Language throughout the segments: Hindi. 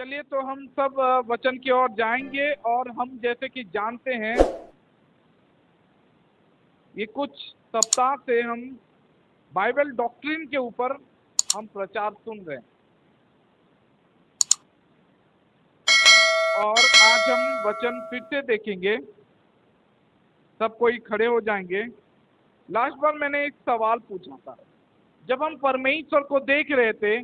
चलिए तो हम सब वचन की ओर जाएंगे और हम जैसे कि जानते हैं ये कुछ सप्ताह से हम बाइबल डॉक्ट्रिन के ऊपर हम प्रचार सुन रहे हैं और आज हम वचन फिर से देखेंगे। सब कोई खड़े हो जाएंगे। लास्ट बार मैंने एक सवाल पूछा था, जब हम परमेश्वर को देख रहे थे,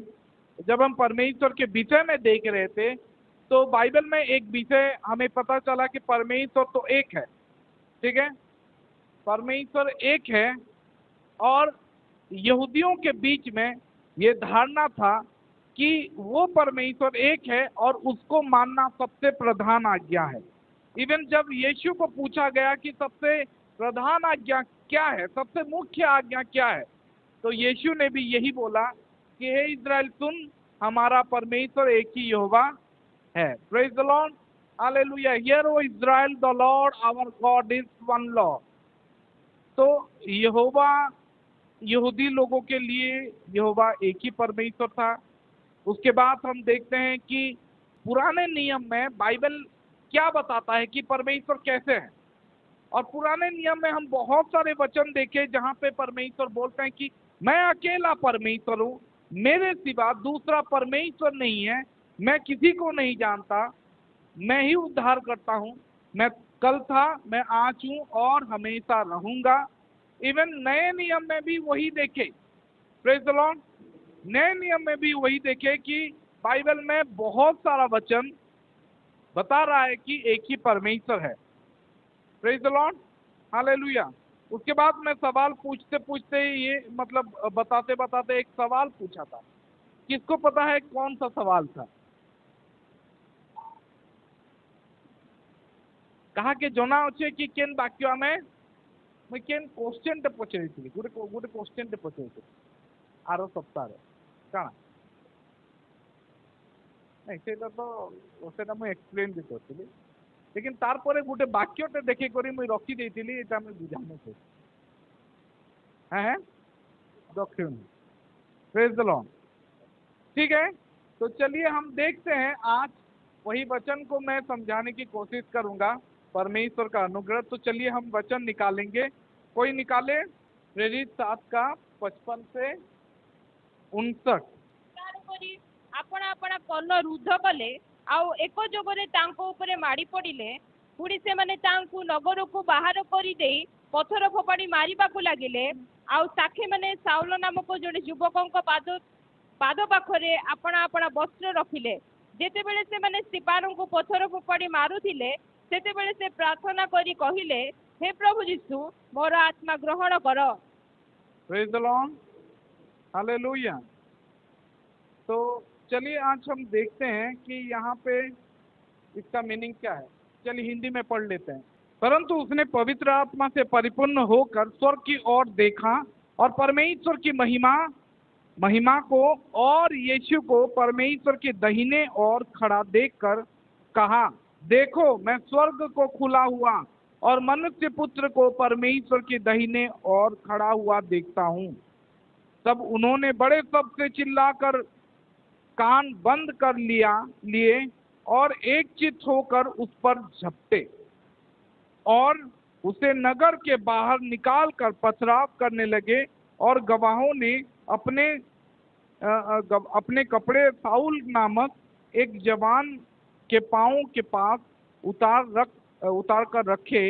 जब हम परमेश्वर के विषय में देख रहे थे, तो बाइबल में एक विषय हमें पता चला कि परमेश्वर तो एक है। ठीक है, परमेश्वर एक है और यहूदियों के बीच में ये धारणा था कि वो परमेश्वर एक है और उसको मानना सबसे प्रधान आज्ञा है। इवन जब यीशु को पूछा गया कि सबसे प्रधान आज्ञा क्या है, सबसे मुख्य आज्ञा क्या है, तो यीशु ने भी यही बोला कि हे इज़राइल सुन, हमारा परमेश्वर एक ही यहोवा है। Praise the Lord, hallelujah. Hear O Israel, the Lord our God is one Lord. तो यहोवा यहूदी लोगों के लिए यहोवा एक ही परमेश्वर था। उसके बाद हम देखते हैं कि पुराने नियम में बाइबल क्या बताता है कि परमेश्वर कैसे है। और पुराने नियम में हम बहुत सारे वचन देखे जहां पे परमेश्वर बोलते हैं कि मैं अकेला परमेश्वर हूँ, मेरे सिवा दूसरा परमेश्वर नहीं है, मैं किसी को नहीं जानता, मैं ही उद्धार करता हूँ, मैं कल था, मैं आज हूँ और हमेशा रहूंगा। इवन नए नियम में भी वही देखे। प्रेज द लॉर्ड, नए नियम में भी वही देखे कि बाइबल में बहुत सारा वचन बता रहा है कि एक ही परमेश्वर है। Praise the Lord, hallelujah. उसके बाद मैं सवाल पूछते पूछते ये मतलब बताते बताते एक सवाल पूछा था। किसको पता है कौन सा सवाल था? कहा कि जोना अच्छे कि केन वाक्य में मैं केन क्वेश्चन टे पचारि गोटे क्वेश्चन टे पचारि आर सप्ताह कण नहीं सेटा तो सेटा मैं एक्सप्लेन भी करती, लेकिन तार परे गोटे वाक्यटे देखी करी मुई रखी देइतिली, एटा मैं बुझाने को है दक्षिण। Praise the Lord. ठीक है, तो चलिए हम देखते हैं। आज वही वचन को मैं समझाने की कोशिश करूंगा, परमेश्वर का अनुग्रह। तो चलिए हम वचन निकालेंगे। कोई निकाले? प्रेरित 7 का 55 से 59। आपण आपण कर्ण रुद्ध कले आउ एक जोगरे तांको ऊपर माड़ी पड़िले। पुणी से माने तांको नगर को बाहर करी देई पत्थर फोपाड़ी मारिबा को लागिले। आउ साखी माने साउल नामक जड़े युवकों पाद पाद पाखरे आपण आपण वस्त्र रखिले। जेते बेले से माने स्तिफान को पत्थर फोपाड़ी मारुथिले, सेते बेले से प्रार्थना करी कहिले, हे प्रभु यीशु मोर आत्मा ग्रहण कर। Praise the Lord, hallelujah. तो चलिए आज हम देखते हैं कि यहाँ पे इसका मीनिंग क्या है। चलिए हिंदी में पढ़ लेते हैं। परंतु उसने पवित्र आत्मा से परिपूर्ण होकर स्वर्ग की ओर देखा और परमेश्वर की महिमा को और यीशु को परमेश्वर के दाहिने ओर खड़ा देखकर कहा, देखो मैं स्वर्ग को खुला हुआ और मनुष्य पुत्र को परमेश्वर के दाहिने ओर खड़ा हुआ देखता हूँ। तब उन्होंने बड़े शब्द से चिल्लाकर कान बंद कर लिए और एक चित्त होकर उस पर झपटे और उसे नगर के बाहर निकाल कर पथराव करने लगे। और गवाहों ने अपने कपड़े साउल नामक एक जवान के पांव के पास उतार कर रखे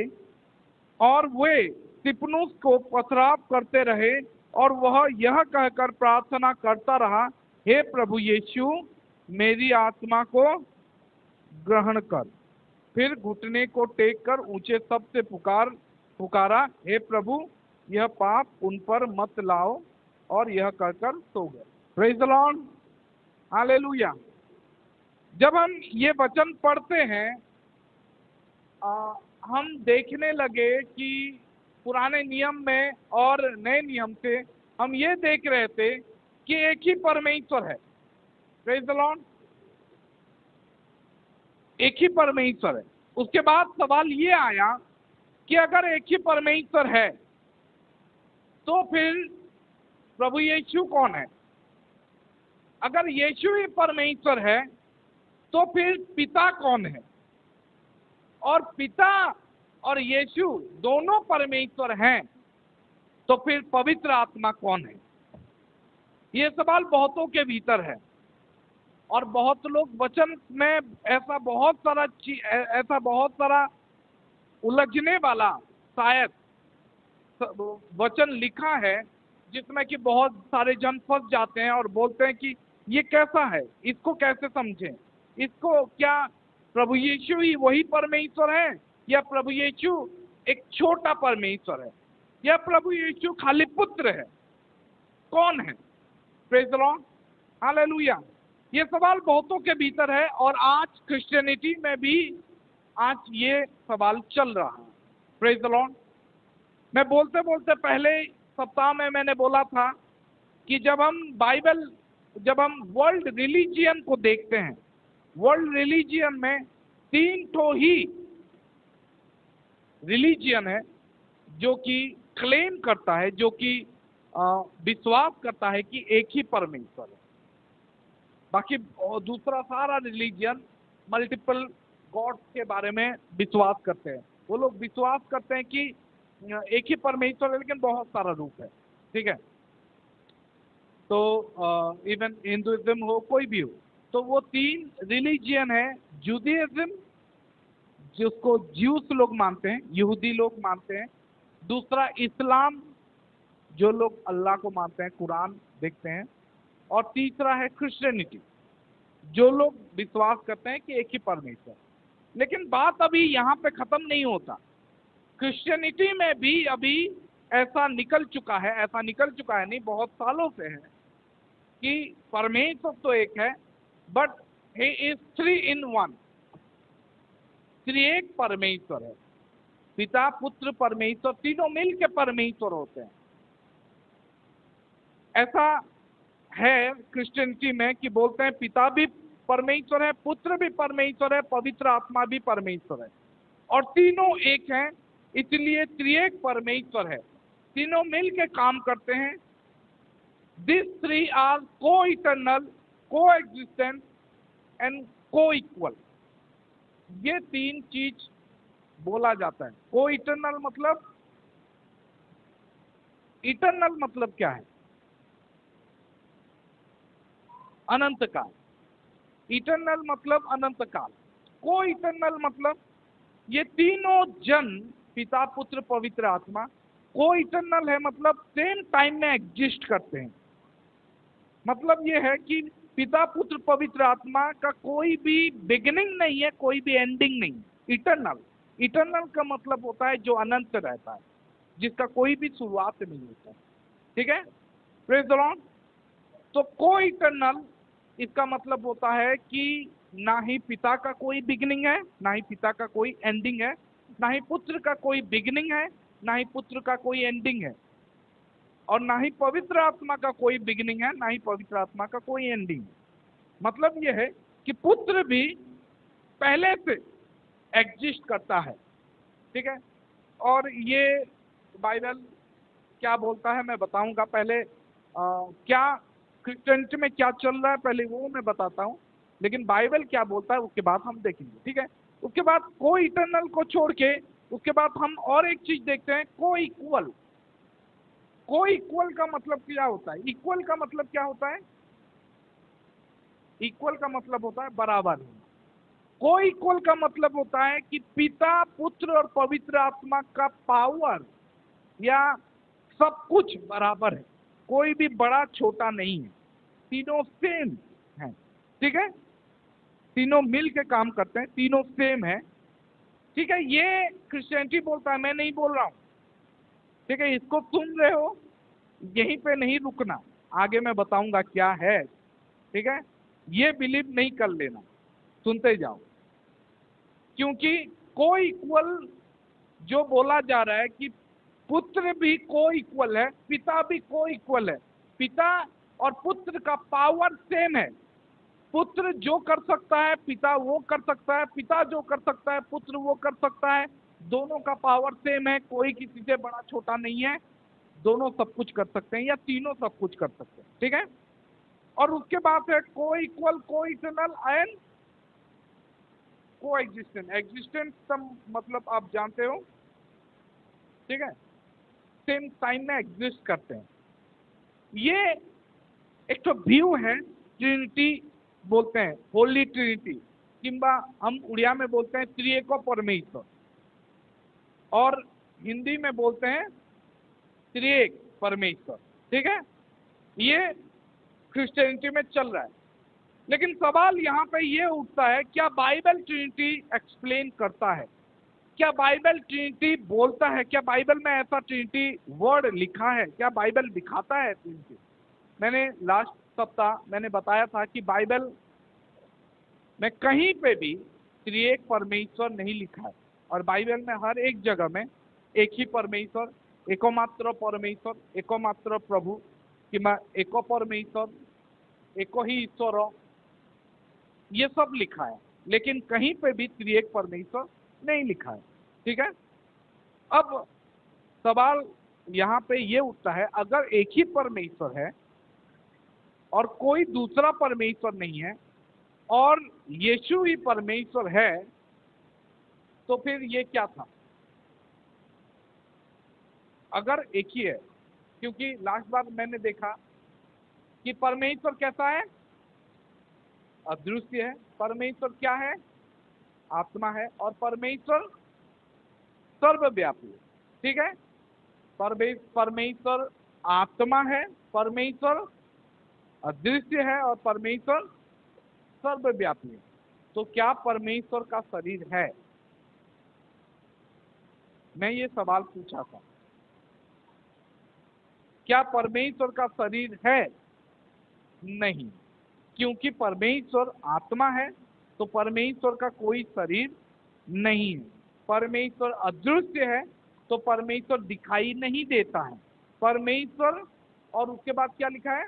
और वे स्तिफनुस को पथराव करते रहे। और वह यह कहकर प्रार्थना करता रहा, हे प्रभु यीशु मेरी आत्मा को ग्रहण कर। फिर घुटने को टेक कर ऊंचे शब्द से पुकारा, हे प्रभु यह पाप उन पर मत लाओ। और यह कहकर सो गए। Praise the Lord, hallelujah. जब हम ये वचन पढ़ते हैं हम देखने लगे कि पुराने नियम में और नए नियम से हम ये देख रहे थे कि एक ही परमेश्वर है। प्रेज द लॉर्ड, एक ही परमेश्वर है। उसके बाद सवाल ये आया कि अगर एक ही परमेश्वर है तो फिर प्रभु यीशु कौन है? अगर यीशु ही परमेश्वर है तो फिर पिता कौन है? और पिता और यीशु दोनों परमेश्वर हैं, तो फिर पवित्र आत्मा कौन है? ये सवाल बहुतों के भीतर है, और बहुत लोग वचन में ऐसा बहुत सारा उलझने वाला शायद वचन लिखा है, जिसमें कि बहुत सारे जन फंस जाते हैं और बोलते हैं कि ये कैसा है, इसको कैसे समझें, इसको क्या प्रभु यीशु ही वही परमेश्वर है, या प्रभु यीशु एक छोटा परमेश्वर है, या प्रभु यीशु खाली पुत्र है, कौन है? Praise the Lord, hallelujah. ये सवाल बहुतों के भीतर है, और आज क्रिश्चियनिटी में भी आज ये सवाल चल रहा है। Praise the Lord. मैं बोलते बोलते पहले सप्ताह में मैंने बोला था कि जब हम वर्ल्ड रिलीजियन को देखते हैं, वर्ल्ड रिलीजियन में 3 ठो ही रिलीजियन है जो कि क्लेम करता है, जो कि विश्वास करता है कि एक ही परमेश्वर है। बाकी दूसरा सारा रिलीजियन मल्टीपल गॉड के बारे में विश्वास करते हैं। वो लोग विश्वास करते हैं कि एक ही परमेश्वर है, लेकिन बहुत सारा रूप है। ठीक है, तो इवन हिंदुइज्म हो, कोई भी हो, तो वो 3 रिलीजियन है। जुडिज्म, जिसको ज्यूस लोग मानते हैं, यहूदी लोग मानते हैं। दूसरा इस्लाम, जो लोग अल्लाह को मानते हैं, कुरान देखते हैं। और तीसरा है क्रिश्चियनिटी, जो लोग विश्वास करते हैं कि एक ही परमेश्वर। लेकिन बात अभी यहाँ पे खत्म नहीं होता। क्रिश्चियनिटी में भी अभी ऐसा निकल चुका है नहीं, बहुत सालों से है कि परमेश्वर तो एक है, बट ही इज 3 in 1, त्रिएक परमेश्वर है। पिता, पुत्र, परमेश्वर, तीनों मिल के परमेश्वर होते हैं। ऐसा है क्रिश्चियनिटी में कि बोलते हैं पिता भी परमेश्वर है, पुत्र भी परमेश्वर है, पवित्र आत्मा भी परमेश्वर है, और तीनों एक हैं, इसलिए त्रिएक परमेश्वर है। तीनों मिल के काम करते हैं। दिस 3 आर को इटर्नल, को एग्जिस्टेंट एंड को इक्वल। ये 3 चीज बोला जाता है। को इटर्नल मतलब क्या है? अनंत काल। इटर्नल मतलब अनंत काल। को इटर्नल मतलब ये तीनों जन, पिता, पुत्र, पवित्र आत्मा, को इटर्नल है, मतलब सेम टाइम में एग्जिस्ट करते हैं। मतलब ये है कि पिता, पुत्र, पवित्र आत्मा का कोई भी बिगिनिंग नहीं है, कोई भी एंडिंग नहीं। इटर्नल का मतलब होता है जो अनंत रहता है, जिसका कोई भी शुरुआत नहीं होता। ठीक है, प्रेज़ द लॉर्ड। तो को इटर्नल, इसका मतलब होता है कि ना ही पिता का कोई बिगिनिंग है, ना ही पिता का कोई एंडिंग है, ना ही पुत्र का कोई बिगिनिंग है, ना ही पुत्र का कोई एंडिंग है, और ना ही पवित्र आत्मा का कोई बिगिनिंग है, ना ही पवित्र आत्मा का कोई एंडिंग है। मतलब यह है कि पुत्र भी पहले से एग्जिस्ट करता है। ठीक है, और ये बाइबल क्या बोलता है मैं बताऊंगा। पहले क्या क्रिश्चियनिटी में क्या चल रहा है पहले वो मैं बताता हूँ, लेकिन बाइबल क्या बोलता है उसके बाद हम देखेंगे। ठीक है, उसके बाद को इटर्नल को छोड़ के उसके बाद हम और एक चीज देखते हैं, को इक्वल। को इक्वल का मतलब क्या होता है? इक्वल का मतलब क्या होता है? इक्वल का मतलब होता है बराबर। को इक्वल का मतलब होता है कि पिता, पुत्र और पवित्र आत्मा का पावर या सब कुछ बराबर है, कोई भी बड़ा छोटा नहीं है, तीनों सेम है। ठीक है, तीनों मिल के काम करते हैं, तीनों सेम है। ठीक है, ये क्रिश्चियनिटी बोलता है, मैं नहीं बोल रहा हूं। ठीक है, इसको सुन रहे हो, यहीं पे नहीं रुकना, आगे मैं बताऊंगा क्या है। ठीक है, ये बिलीव नहीं कर लेना, सुनते जाओ। क्योंकि को इक्वल जो बोला जा रहा है कि पुत्र भी को इक्वल है, पिता भी को इक्वल है, पिता और पुत्र का पावर सेम है। पुत्र जो कर सकता है पिता वो कर सकता है, पिता जो कर सकता है पुत्र वो कर सकता है। दोनों का पावर सेम है, कोई किसी से बड़ा छोटा नहीं है, दोनों सब कुछ कर सकते हैं या तीनों सब कुछ कर सकते हैं। ठीक है, और उसके बाद है को इक्वल, को इटर्नल एंड को एग्जिस्टेंस, एग्जिस्टेंस का मतलब आप जानते हो, ठीक है, सेम टाइम में एग्जिस्ट करते हैं। ये एक तो व्यू है, ट्रिनिटी बोलते हैं, होली ट्रिनिटी, किंबा हम उड़िया में बोलते हैं त्रिएक परमेश्वर, और हिंदी में बोलते हैं त्रिएक परमेश्वर, ठीक है। ये क्रिश्चियनिटी में चल रहा है। लेकिन सवाल यहाँ पे ये उठता है, क्या बाइबल ट्रिनिटी एक्सप्लेन करता है? क्या बाइबल ट्रिनिटी बोलता है? क्या बाइबल में ऐसा ट्रिनिटी वर्ड लिखा है? क्या बाइबल दिखाता है ट्रिनिटी? मैंने लास्ट सप्ताह मैंने बताया था कि बाइबल में कहीं पे भी त्रिएक परमेश्वर नहीं लिखा है, और बाइबल में हर एक जगह में एक ही परमेश्वर, एकमात्र परमेश्वर, एकमात्र प्रभु, किंवा एको परमेश्वर, एको ही ईश्वर, ये सब लिखा है। लेकिन कहीं पे भी त्रिएक परमेश्वर नहीं लिखा है, ठीक है। अब सवाल यहाँ पे ये उठता है, अगर एक ही परमेश्वर है और कोई दूसरा परमेश्वर नहीं है और यीशु ही परमेश्वर है, तो फिर ये क्या था? अगर एक ही है, क्योंकि लास्ट बार मैंने देखा कि परमेश्वर कैसा है? अदृश्य है। परमेश्वर क्या है? आत्मा है। और परमेश्वर सर्वव्यापी है, ठीक है। परमेश्वर आत्मा है, परमेश्वर अदृश्य है, और परमेश्वर सर्वव्यापी है। तो क्या परमेश्वर का शरीर है? मैं ये सवाल पूछा था, क्या परमेश्वर का शरीर है? नहीं, क्योंकि परमेश्वर आत्मा है, तो परमेश्वर का कोई शरीर नहीं है। परमेश्वर अदृश्य है, तो परमेश्वर दिखाई नहीं देता है। परमेश्वर, और उसके बाद क्या लिखा है,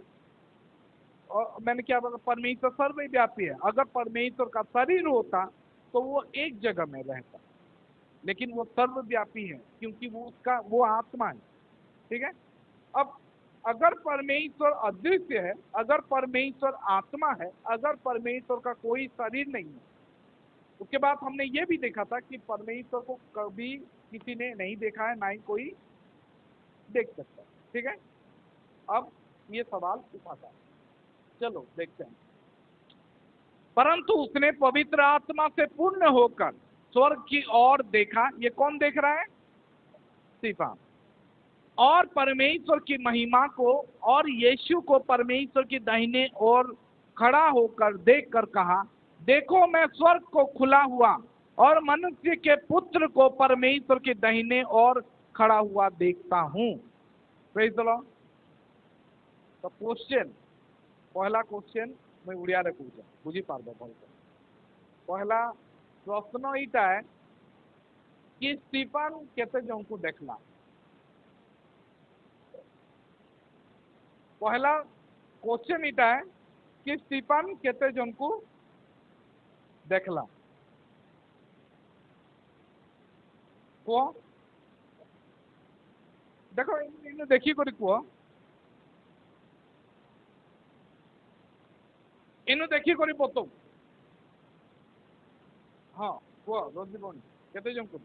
और मैंने क्या बोला, परमेश्वर सर्वव्यापी है। अगर परमेश्वर का शरीर होता तो वो एक जगह में रहता, लेकिन वो सर्वव्यापी है क्योंकि वो आत्मा है, ठीक है। अब अगर परमेश्वर अदृश्य है, अगर परमेश्वर आत्मा है, अगर परमेश्वर का कोई शरीर नहीं है, उसके बाद हमने ये भी देखा था कि परमेश्वर को कभी किसी ने नहीं देखा है, ना ही कोई देख सकता, ठीक है। अब ये सवाल उठाता है, चलो देखते हैं। परंतु उसने पवित्र आत्मा से पूर्ण होकर स्वर्ग की ओर देखा। ये कौन देख रहा है? स्तिफान। और परमेश्वर की महिमा को और यीशु को परमेश्वर की दाहिने ओर खड़ा होकर देखकर कहा, देखो मैं स्वर्ग को खुला हुआ और मनुष्य के पुत्र को परमेश्वर के दाहिने ओर खड़ा हुआ देखता हूं। Praise the Lord. तो क्वेश्चन, पहला क्वेश्चन मैं उड़िया रे पूछा, बुझी पारबो भलसे। पहला प्रश्न इटा है कि स्तिफान केते जन को देखला। पहला क्वेश्चन इटा है कि स्तिफान केते जन को देखला। को देखो इन देखी करी को, इन देखी करी बतो। हाँ को रोजी बन केते जन को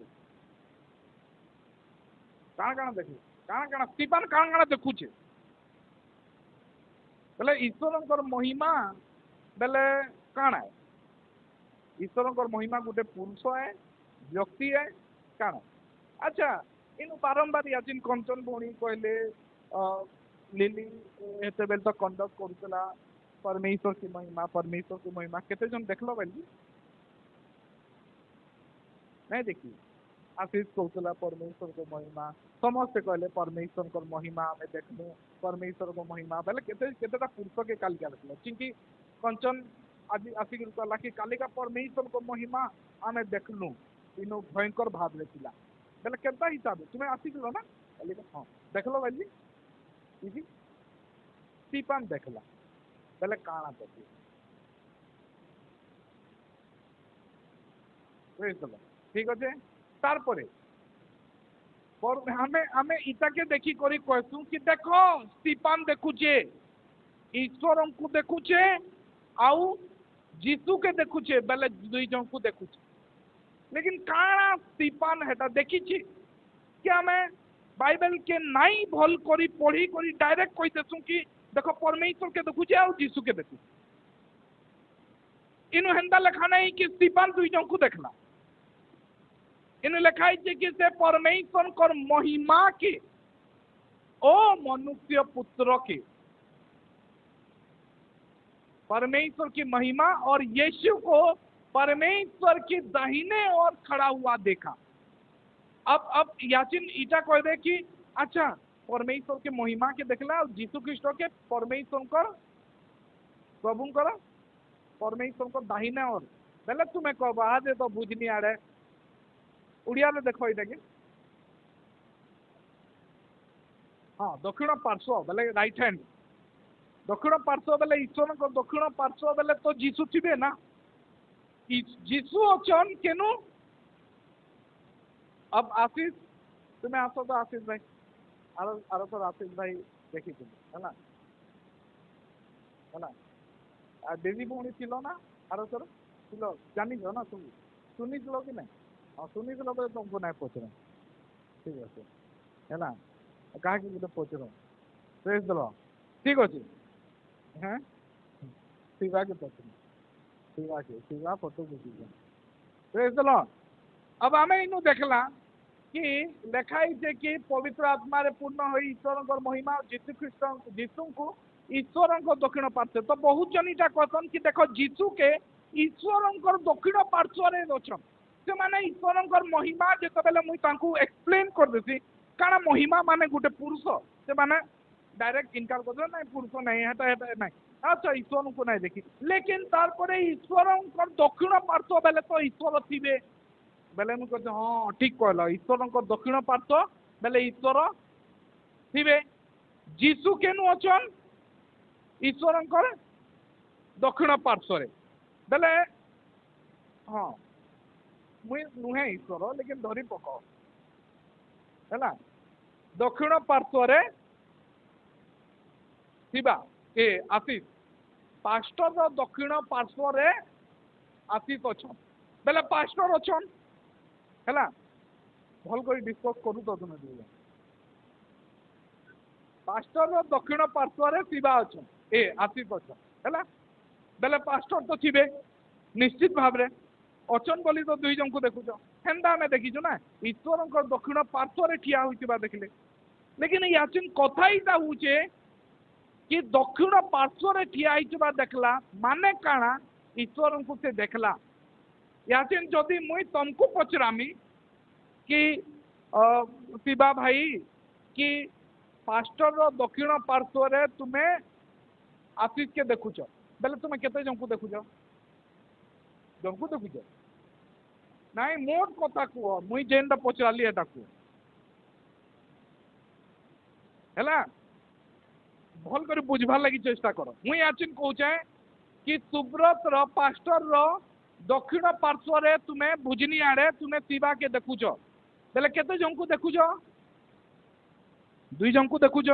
काण काण देखी, काण स्तिफान काण देखुचे बोले ईश्वर महिमा बेले काण है? ईश्वर महिमा गोटे पुरुष है, व्यक्ति है, काण? अच्छा, इन बारंबार याचिन कंचन भौणी कहले लिली हेते बेल तो कंडक्ट करूला परमेश्वर की महिमा, परमेश्वर की महिमा। केते जन देखलो बेली? नहीं देखी। आशीष कहला परमेश्वर को महिमा, समस्ते कहले परमेश्वर को महिमा आम देखलु, परमेश्वर को महिमा बेले केतेटा पुरुष के कालिका देखल। चिंकी कंचन आज आसिक कहला कि कालिका परमेश्वर को महिमा आम देखलु, इन भयंकर भाव रे थिला बेले केता हिसाब तुम्हें आसिक ना कालिका? हाँ देखलो बेली इजी स्तिफान देखला बेले काणा देखी। ठीक अच्छे। तारपरे हमें हमें इताके देखी करी कहसु कि देखो स्तिफान देखुचे, ईश्वर को देखुचे, आउ जीसु के देखुचे बेले दुई जन को देखुचे। लेकिन काଣା स्टीफन हेटा देखी कि हमें बाइबल के नहीं भल करी पढ़ी करी डायरेक्ट कही देसु कि देखो परमेश्वर के देखुचे आ जीसु के देखु इनु हेंदा लेखा नहीं कि स्टीफन दुई जन को देखला इन लिखाई कि से परमेश्वर कर महिमा के ओ मनुष्य पुत्र के परमेश्वर की महिमा और यीशु को परमेश्वर के दाहिने ओर खड़ा हुआ देखा। अब याचिन ईटा कह दे कि अच्छा परमेश्वर के महिमा के देखला और जीसु ख्रीष्ट के परमेश्वर कर प्रभु कर परमेश्वर को दाहिने ओर बेले तुम्हें कह आज तो बुझनी आड़े उड़िया रे देखो ये के हाँ दक्षिण पार्श्व बेले राइट हैंड दक्षिण पार्श्व बेले ईश्वर को दक्षिण पार्श्व बेले तो जीसु थी ना जीसु अचन केनु अब आशीष तुम्हें आसो तो आशीष भाई आरो तो आशीष भाई देखी तुम है ना देवी भौणी थिलो ना आरो सर थिलो जानी जो ना तुम सुनी थिलो कि नहीं हाँ सुनी थिलो तो तुमको नहीं पहुंच ठीक है है ना कहा कि तो पहुंच रहा प्रेस दलो ठीक अच्छे हाँ शिवा के पहुंच शिवा फोटो बुझी प्रेस दलो अब आम इन देखला कि लेखाई कि पवित्र आत्मा रे पूर्ण हो ईश्वर महिमा जीसु ख्रीष्ट जीसु को ईश्वर दक्षिण पार्श्व तो बहुत जन इटा कहन कि देख जीसु के ईश्वर दक्षिण पार्श्व अच्छा से माने ईश्वर महिमा जिते बेले मुझे एक्सप्लेन कर देसी कारण महिमा माने गोटे पुरुष से माने डायरेक्ट इनकार कर ना पुरुष नहीं है नहीं अच्छा ईश्वर को नहीं देखी लेकिन तार ईश्वर दक्षिण पार्श्व बेले तो ईश्वर थे बेले मुझे हाँ ठीक कहल ईश्वर दक्षिण पार्श्व बेले ईश्वर थे जीसु केनु अचन ईश्वर दक्षिण पार्श्व बेले हाँ मुई नुहे ईश्वर लेकिन धरी पक है दक्षिण पार्श्व ए आशीष पास्टर दक्षिण पार्श्व आशीष अच्छा बेले पास्टर अच्छा है भल कर डिस्कस करू तो तुम पास्टर दक्षिण पार्श्व शिवा अच्छा ए आशीष अच्छा है बेले पास्टर तो थे निश्चित भाव में अचन बोली तो दुई जन को देखुच हेन्दा आम देखीचु ना ईश्वर दक्षिण पार्श्व ठिया होता देखले लेकिन याचिन कथा यहाँ हूँ कि दक्षिण पार्श्व ठिया होता देखला माने काना ईश्वर को से देखला याचिन जदि मुई तुमको पचरामी कि शिवा भाई कि पास्टर दक्षिण पार्श्व तुम्हें आशीष के देखुच बेले तुम्हें केते जन को देखुच जन को देखुच नाई मोट कथा कह मुई जेनटा पचराली एटा कह है भल कर बुझबार लगी चेष्टा कर मुई याचिन कहूचे कि सुब्रत पास्टर दक्षिण पार्श्व तुम्हें बुझनी आड़े तुम्हें शिवा के देखुच बेले केते जन को देखुच दुई जन को देखुच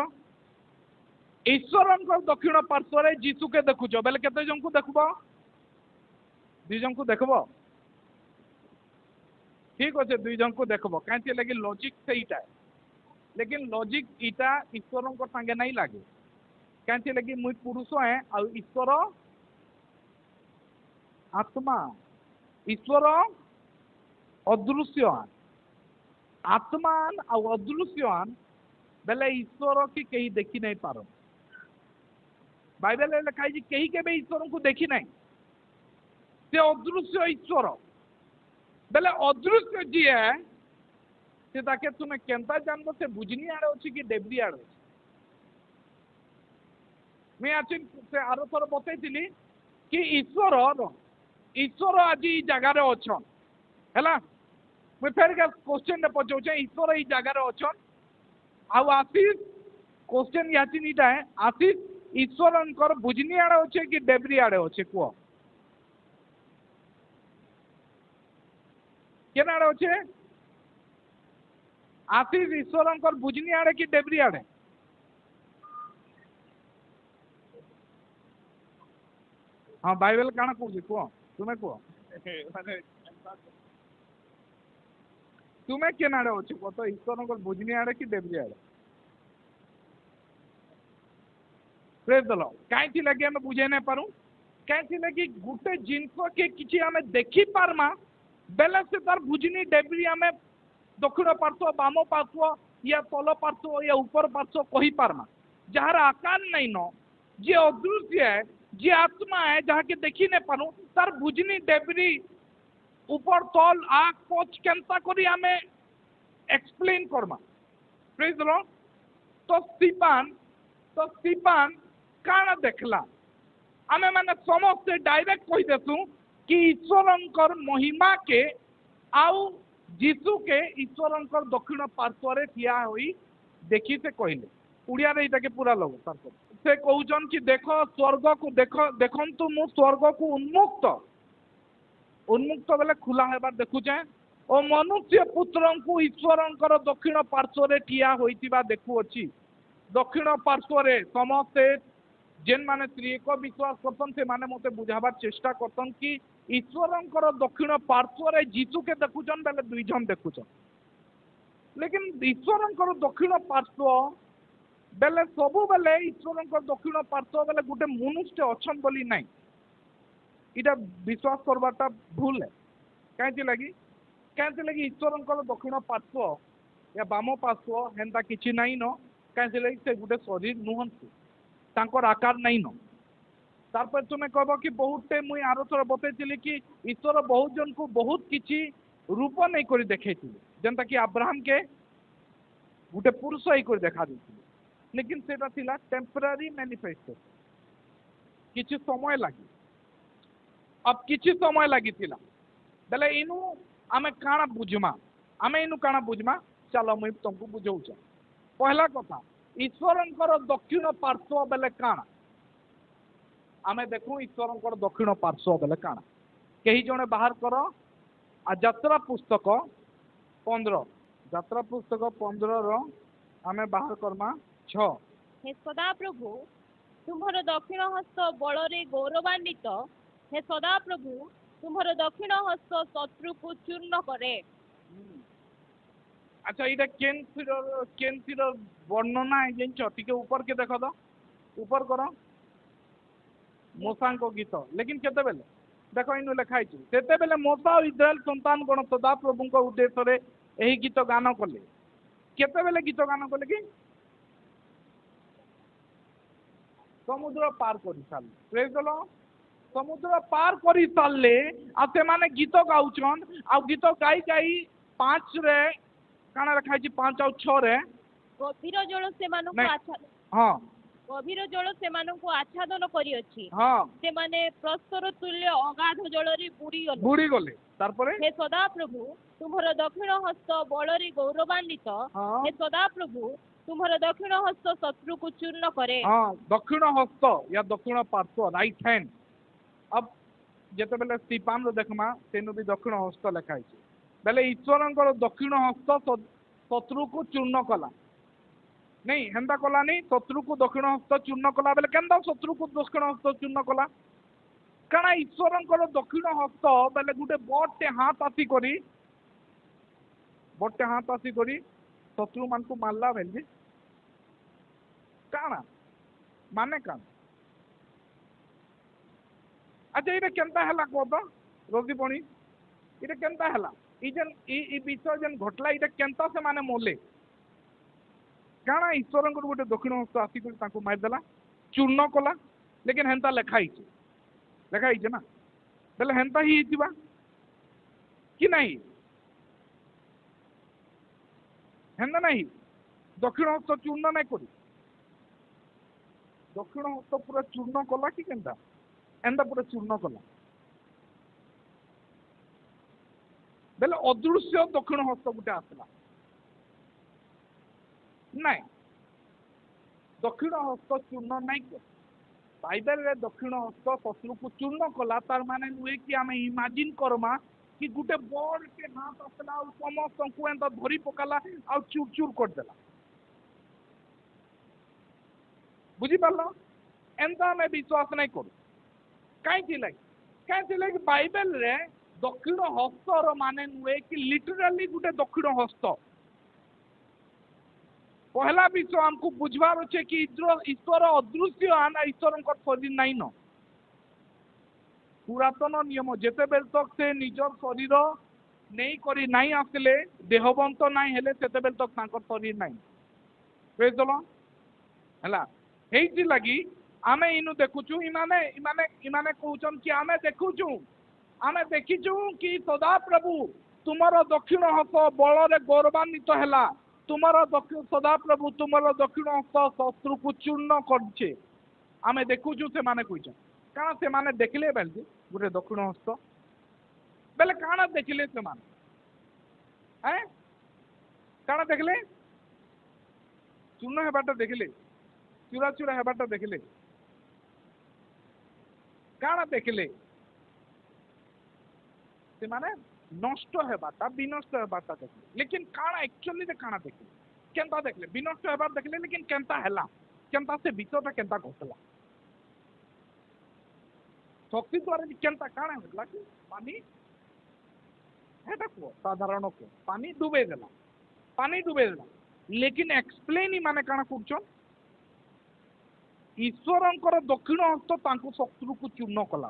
ईश्वर दक्षिण पार्श्व जीसु के देखुच बेले केते जन को देखब दुई जन को देखब ठीक अच्छे दुई जन को देखब कहीं लगे लॉजिक से ईटा लेकिन लॉजिक ईटा ईश्वर संगे नहीं लगे कहीं लगे मुई पुरुष है आ ईश्वर आत्मा ईश्वर अदृश्यवान आत्मान आ अदृश्यवान बेले ईश्वर की कहीं देखी नहीं पार बाइबल लिखाई कहीं के ईश्वर को देखी नहीं से अदृश्य ईश्वर बेले अदृश्य जी है से ताके तुम्हें केनता जानबो से बुझनी आड़े अच्छी कि डेबरी आड़े मैं आज से आरो थर बतई कि ईश्वर आज जगार अच्छा है मुझे फेर क्वेश्चन पचाऊे ईश्वर ये जगार अच्छा आशीष क्वेश्चन याचिन है आशीष ईश्वर बुझनी आड़े अच्छे कि डेबरी आड़े अच्छे कह केन आड़े अच्छे आशीष ईश्वर बुझनी आड़े कि डेबरी आड़े हाँ बाइबल काना कहूँ कह तुम्हें कह तुम्हें केन आड़े अच्छे कत ईश्वर भुजनी आड़े कि डेब्री आड़े प्रेज द लॉर्ड कहीं लगे आम बुझे नहीं पारू कहीं लगे गोटे जिनस के किसी आम देखी पार्मा बेले से तार भुजनी डेब्री आम दक्षिण पार्श्व बाम पार्श्व या तल पार्श्व या ऊपर पार्श्व कही पार्मा जार आकार नहीं न जी अदृश्य है जी आत्मा है जहाँ के देखी नहीं पारू तार भुजनी डेब्री ऊपर तल आग पच केनता करी आमे explain Karma praise the Lord तो स्टीफान काना देखला आमे माने समस्त डायरेक्ट कहि देसु कि ईश्वरंकर महिमा के आउ जीसु के ईश्वरंकर दक्षिण पार्श्व रे ठिया होई देखी से कहले उड़िया रे इटा के पूरा लोग तार से कहउचन कि देखो स्वर्ग को देखो देखंतु मु स्वर्ग को उन्मुक्त बेले खुला हेबार देखुचे और मनुष्य पुत्र को ईश्वरंकर दक्षिण पार्श्व रे ठिया होइतिबा देखुअछि दक्षिण पार्श्व रे समस्ते जेन माने त्रिएक विश्वास करतन से माने मते बुझाबार चेष्टा करतन कि ईश्वरंकर दक्षिण पार्श्व रे जीसु के देखुचन बेले दुई जन देखुचन लेकिन ईश्वरंकर दक्षिण पार्श्व बेले सबु बेले ईश्वरंकर दक्षिण पार्श्व बेले गुटे मनुष्य अछन बोली नाही इटा विश्वास करबाटा भूल है कहीं लगी ईश्वरंकर दक्षिण पार्श्व या बाम पार्श्व हेन्ता किछि नाही न कहीं लगी से गुटे शरीर नुहंती तांकर आकार नहीं न तारपर तुम्हें कहब कि बहुते मुई आर थर बतई कि ईश्वर बहुत जन को बहुत किछि रूप नहीं करी देखे जनता कि अब्राहम के गुटे पुरुष ही कर देखा देथिले लेकिन सेटा थिला टेम्पररी मैनिफेस्टेशन किछि समय लगी अब किछि समय लगी थिला बेले इनु आमे काना बुझमा चलो मुई तुमको बुझाऊचा पहला कथा ईश्वरंकर दक्षिण पार्श्व बेले काना आमे देखू ईश्वरंकर दक्षिण पार्श्व बेले काना कहीं जने बाहर कर यात्रा पुस्तक 15 रो आमे बाहर करमा 6 हे सदा प्रभु तुम्हार दक्षिण हस्त बल रे गौरवान्वित हे सदा प्रभु तुम्हार दक्षिण हस्त शत्रु को चूर्ण करे अच्छा इटा केनसिर वर्णना है जिनछ टिके ऊपर के देखो तो ऊपर करो मूसा को गीत लेकिन केते बेले देखो इनु लिखाई छि सेते बेले मूसा और इस्राएल संतान गण सदा प्रभु को उद्देश्य रे एही गीत गान कले केते बेले गीत गान कले कि समुद्र पार करि साल प्रेज द लॉर्ड समुद्र पार करि सालले आ से माने गीत गाउछन आ गीत गाई गाई 5 रे काना रखाई छि 5 और 6 रे गभीर जल से मानु को आच्छादन हां गभीर जल से मानु को आच्छादन करी अछि हां से माने प्रस्तर तुल्य अगाध जल रे बुड़ी गले तारपरे हे सदा प्रभु तुम्हार दक्षिण हस्त बल रे गौरवान्वित हे सदा प्रभु तुम्हार दक्षिण हस्त शत्रु को चूर्ण करे हां दक्षिण हस्त या दक्षिण पार्श्व राइट हैंड अब जेते बेले स्टीफान रो देखमा तेनु भी दक्षिण हस्त लिखाई छि बेले ईश्वरंकर दक्षिण हस्त शत्रु को चूर्ण कला नहीं हेंदा कला नहीं शत्रु को दक्षिण हस्त चूर्ण कला बेले केंदा शत्रु को दक्षिण हस्त चूर्ण कला काना ईश्वरंकर दक्षिण हस्त बेले गुटे बड़टे हाथ आसी करी शत्रु मान को मारला बेले काना माने काना अच्छा ये केंता हला कोता रोजी पणी ये केंता हला ई विषय जन घटला ये केंता से माने मोले काना ईश्वर गोटे दक्षिण हस्त आसिक मारिदेला चूर्ण कला लेकिन हेन्ता लिखाई ना बेले हेन्ता ही कि नहीं हेन्ता नहीं दक्षिण हस्त चूर्ण नहीं करी दक्षिण हस्त पूरा चूर्ण कला कि केन्ता एंदा पूरा चूर्ण कला बेले अदृश्य दक्षिण हस्त गोटे आसला नहीं दक्षिण हस्त चूर्ण नहीं बाइबल रे दक्षिण हस्त शत्रु को चूर्ण कला तार माने नुहे कि आम इमाजिन करमा कि गोटे बड़ के हाथ आसला समस्त को एंता धरी पकाला आ चूर चूर करदेला बुझी पारल एंता आम विश्वास नहीं करू कहीं बाइबल रे दक्षिण हस्तर माने नुहे कि लिटराली गोटे दक्षिण हस्त पहला विषय हमको बुझवार अच्छे कि ईश्वर अदृश्य आना ईश्वर शरीर नाई न पुरातन नियम जेते बेल तक से निजर शरीर नहीं करी नहीं आसले देहवंत नहीं हेले सेते बेल तक तांकर शरीर नहीं प्रेज द लॉर्ड हला हेइति लगी आमे इनु देखुचु इमाने इमाने इमाने कहउचन कि आमे देखुचु आमे देखिचु कि सदा प्रभु तुमर दक्षिण हस्त बल रे गौरवान्वित हैला तुमर दक्षिण सदा प्रभु तुमर दक्षिण हस्त शत्रु को चूर्ण करछे आमे देखुचु से माने कहउचन काना से माने देखले बेल गोटे दक्षिण हस्त बेले काना देखले से माने हैं काना देखले चूर्ण हेबाटा देखले चूरा चूरा हेबाटा देखले काना देखले से माने नष्ट हेबाटा विनष्ट हेबाटा देखले लेकिन काना एक्चुअली रे काना देखले केनता देखले विनष्ट हेबार देखले लेकिन केनता हैला केनता से विषयटा केनता घटला शक्ति द्वारा केनता काना होला कि पानी हेटा को साधारण को पानी डुबे देला लेकिन एक्सप्लेन ही माने काना करछन ईश्वरंकर दक्षिण हस्त तांको शत्रु को चूर्ण कला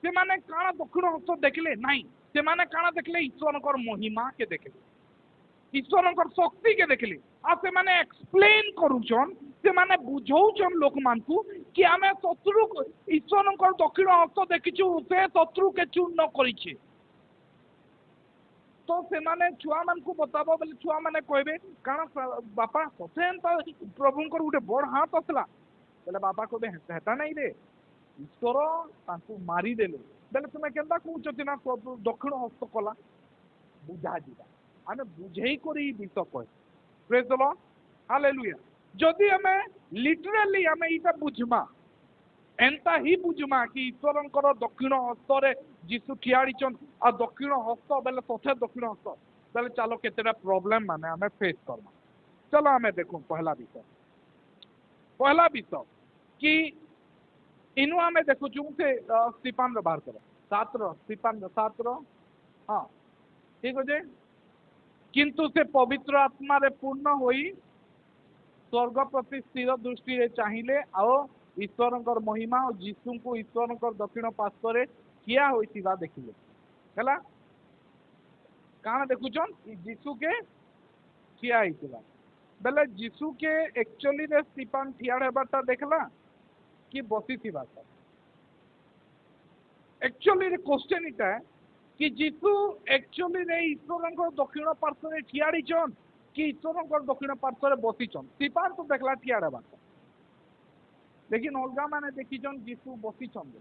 से माने काना दक्षिण हस्त देखले नहीं से माने काना देखले ईश्वरंकर महिमा के देखले ईश्वरंकर शक्ति के देखले आ से माने एक्सप्लेन करूछन से माने बुझौछन लोक मानकू कि आमे शत्रु ईश्वरंकर दक्षिण हस्त देखिछु से शत्रु के चूर्ण करिछे तो से माने छुआ मान को बताबो बोले छुआ माने कहबे काना बापा ससेन तो प्रभुंकर गोटे बड़ हाथ असला बोले बापा को हेटा नहीं रे ईश्वर तांको मारी देले बोले तुम केनता कहउछ ना दक्षिण हस्त कला बुझा जीवा आमे बुझेई करी विषय कह प्रेज द लॉर्ड हालेलुया जदि हमें लिटरली हमें इटा बुझमा एंता ही बुझमा कि ईश्वरंकर दक्षिण हस्त रे जीसु ठियाड़ीचन आ दक्षिण हस्त बेले सथे दक्षिण हस्त बेले चलो केतेटा प्रॉब्लम माने हमें फेस करना चलो हमें देखो पहला विषय कि इनु हमें देखो छु से स्टीफान व्यवहार करो छात्र स्टीफान छात्र हाँ ठीक है किंतु से पवित्र आत्मा रे पूर्ण होई स्वर्ग प्रति स्थिर दृष्टि रे चाहिए आओ ईश्वरंकर महिमा और जीसु को ईश्वरंकर दक्षिण पार्श्व रे किया होइतिबा देखिले हला काना देखुछन जीसु के किया होइतिबा बेले जीसु के एक्चुअली रे स्टीफान ठियाड़ हेबाटा देखला कि बसी थी बात एक्चुअली रे क्वेश्चन इटा है कि जीसु एक्चुअली रे ईश्वरंकर दक्षिण पार्श्व रे ठियाड़ीचन कि ईश्वरंकर दक्षिण पार्श्व रे बसीचन स्टीफान तो देखला ठियाड़ हेबाटा लेकिन अलगा माने देखिचन जीसु बसीचन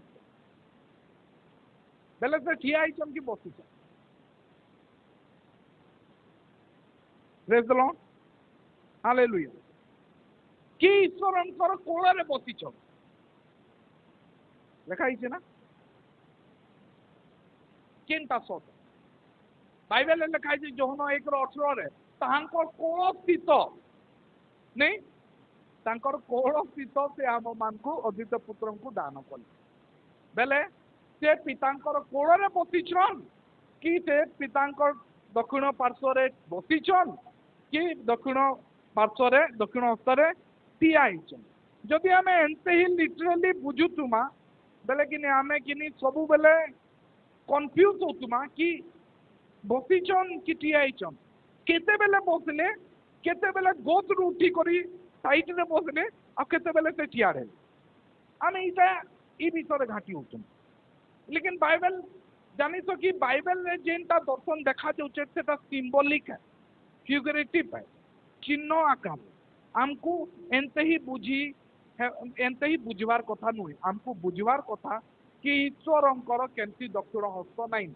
बेले से ठिया आइचन कि बसीचन प्रेज द लॉर्ड हालेलुया कि ईश्वरंकर कोल रे बसीचन लेखा आइছে ना केनता सत बाइबल रे लेखा आइছে जोहन 1:18 रे तांकर कोल स्थित नहीं तांकर कोल स्थित से आम मान को अद्वित पुत्र को दान कले बेले से पितांकर कोल रे बसीचन कि से पितांकर दक्षिण पार्श्व रे बसीचन कि दक्षिण पार्श्व रे दक्षिण हस्त रे ठिया आइचन जदि आमे एंते ही लिटरली बुझुतुमा बेले कि आमे कि सबु बेले कंफ्यूज होतुमा कि बसीचन कि ठिया आइचन केते बेले बसले केते बेले गोद रु उठी करी साइड रे बसले आ केते बेले से ठिया रे आमे इटा ई विषय घाटी होतुम लेकिन बाइबल जानी तो कि बाइबल रे जेनटा दर्शन देखा जाउछे सेटा सिंबॉलिक है फिगरेटिव है चिन्ह आकार हमको एंते ही बुझवार कथा नुहे हमको बुझवार कथा कि ईश्वरंकर केंती दक्षिण हस्त नहीं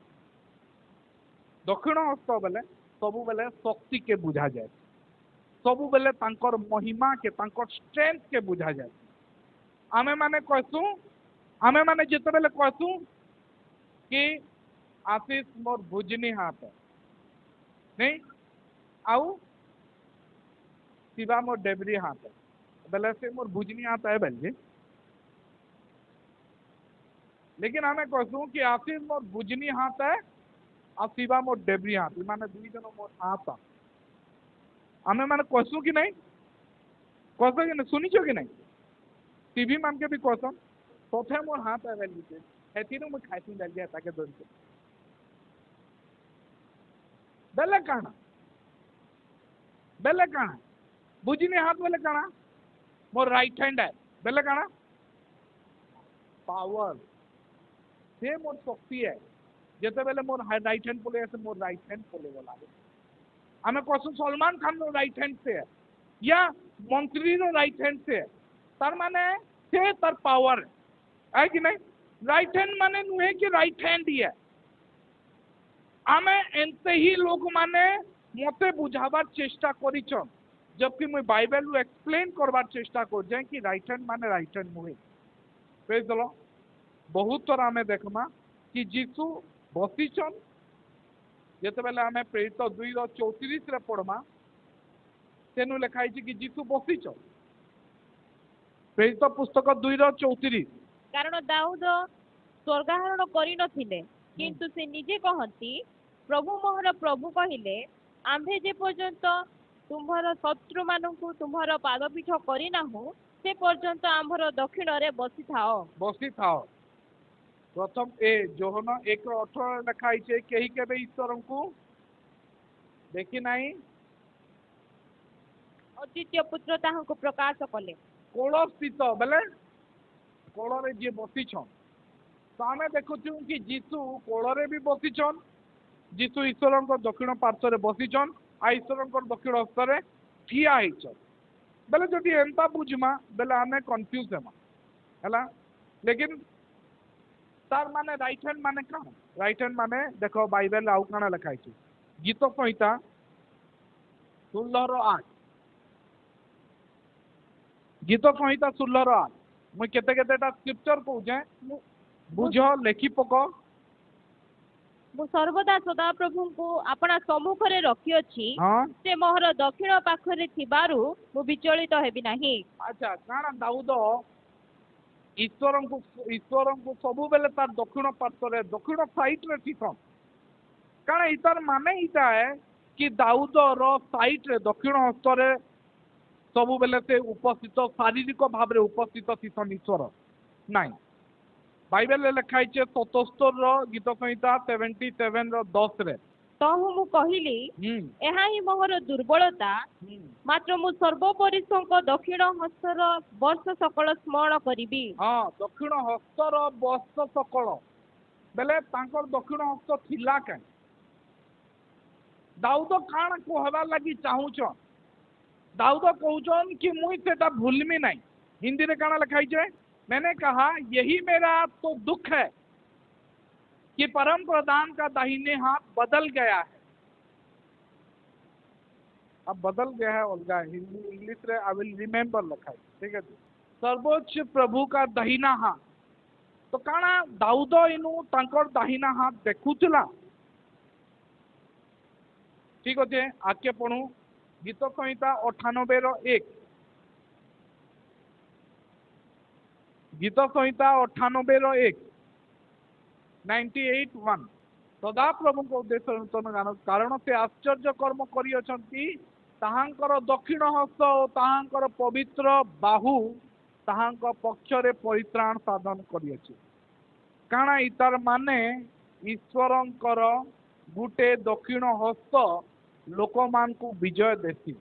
दक्षिण हस्त बेले सबु बेले शक्ति के बुझा जाए सबु बेले तांकर महिमा के तांकर स्ट्रेंथ के बुझा जाए आमे माने जिते बेले कहसू कि आशीष मोर भुजनी हाथ नहीं आउ शिवा मोर डेबरी हाथ बेले से मोर भुजनी हाथ है बेल लेकिन आमे कहसु कि आशीष मोर बुझनी हाथ है और शिवा मोर डेबरी हाथ माने दुई जन मोर हाथ आमे माने कहसु कि नहीं कहस कि नहीं सुनिछ कि नहीं टीवी मान के भी कहसन तोथे मोर हाथ है बेल दिसे हेतिनु मु खाइसी लग गया ताके दोन के बेले काना बुझनी हाथ बेले काना मोर राइट हैंड है बेले काना पावर से मोर शक्ति है जेते बेले मोर राइट हैंड बोले ऐसे मोर राइट हैंड बोले बोला हमें कहसु Salman Khan row right hand से है या मंत्री रो राइट हैंड से है तार माने से तार पावर है कि नहीं राइट हैंड माने नुहे कि राइट हैंड ही है आमे एंते ही लोग माने मते बुझाबार चेष्टा करिछन जबकि मुई बाइबल रु एक्सप्लेन करबार चेष्टा कर जाए कि राइट हैंड माने राइट हैंड नुहे प्रेज द लॉर्ड बहुत थर आमे देखमा कि जीसु बसिछन जेते बेले आमे प्रेरित 2:34 रे पढ़मा तेनु लिखाई कि जीसु बसिछन प्रेरित पुस्तक 2:34 कारण दाऊद स्वर्गारोहण करि नथिले किंतु से निजे कहती प्रभु मोहर प्रभु कहिले आम्भे जे पर्यंत तुम्हार शत्रु मानकु तुम्हार पादपीठ करिनाहु से पर्यंत आम्भर दक्षिण रे बसी थाओ प्रथम ए जोहन 1:18 लिखाई छे केही केबे ईश्वर को देखि नाही अद्वितीय पुत्र ताहंको प्रकाश कले कोल स्थित बेले कोल रे जे बसी छन तो आमे देखुछु कि जीसु कोल रे भी बसी छन जीसु ईश्वर को दक्षिण पार्श्व रे बसी छन आ ईश्वर को दक्षिण हस्त रे ठिया हेइ छन बेले जदि एंता बुझमा बेले आमे कंफ्यूज हेमा हला लेकिन तार माने राइट हैंड माने का राइट हैंड माने देखो बाइबल आउ काना लिखाई छै गीत संहिता 16:8 गीत संहिता 16:8 मुई केते केतेटा स्क्रिप्चर कहूजे बुझो लेखि पको मु सर्वदा सदा प्रभु को अपना सम्मुख रे रखी अछि से मोहर दक्षिण पाखरे थिबारु मु विचलित हेबि नाही अच्छा काना दाऊद ईश्वर को सब बेले तार दक्षिण पार्श्व रे दक्षिण साइड रे थिसन काना इतार माने इता है कि दाऊद रो साइड रे दक्षिण हस्त रे सब बेले से उपस्थित शारीरिक भाव रे उपस्थित थिसन ईश्वर नाही बाइबल रे लिखाई छे 77 रो गीत संहिता 77 रो 10 रे तहु मु कहिली एहा ही मोहर दुर्बलता मात्र मु सर्वोपरिशंक दक्षिण हस्तर वर्ष सकल स्मरण करिबी हां दक्षिण हस्तर वर्ष सकल बेले तांकर दक्षिण हस्त थिला के दाऊद कान को हवा लगी चाहू छ दाऊद कहउछन कि मुई सेटा भूलमी नहीं हिंदी रे काना लिखाई छे मैंने कहा यही मेरा तो दुख है कि परम प्रधान का दाहिने हाथ बदल गया है अब बदल गया है उनका हिंदी इंग्लिश रे आई विल रिमेम्बर लिखा है ठीक है सर्वोच्च प्रभु का दाहिना हाथ तो काना दाऊद इनु तांकर दाहिना हाथ देखुतला ठीक अच्छे आके पढ़ू गीत संहिता 98 रो 1 गीत संहिता 98 रो 1 98:1 सदा प्रभु को उद्देश्य नूतन गान कारण से आश्चर्य कर्म करी अछंती ताहांकर दक्षिण हस्त और ताहांकर पवित्र बाहु ताहांक पक्ष रे परित्राण साधन करी अछि काना इतार माने ईश्वरंकर गुटे दक्षिण हस्त लोकमान को विजय देसी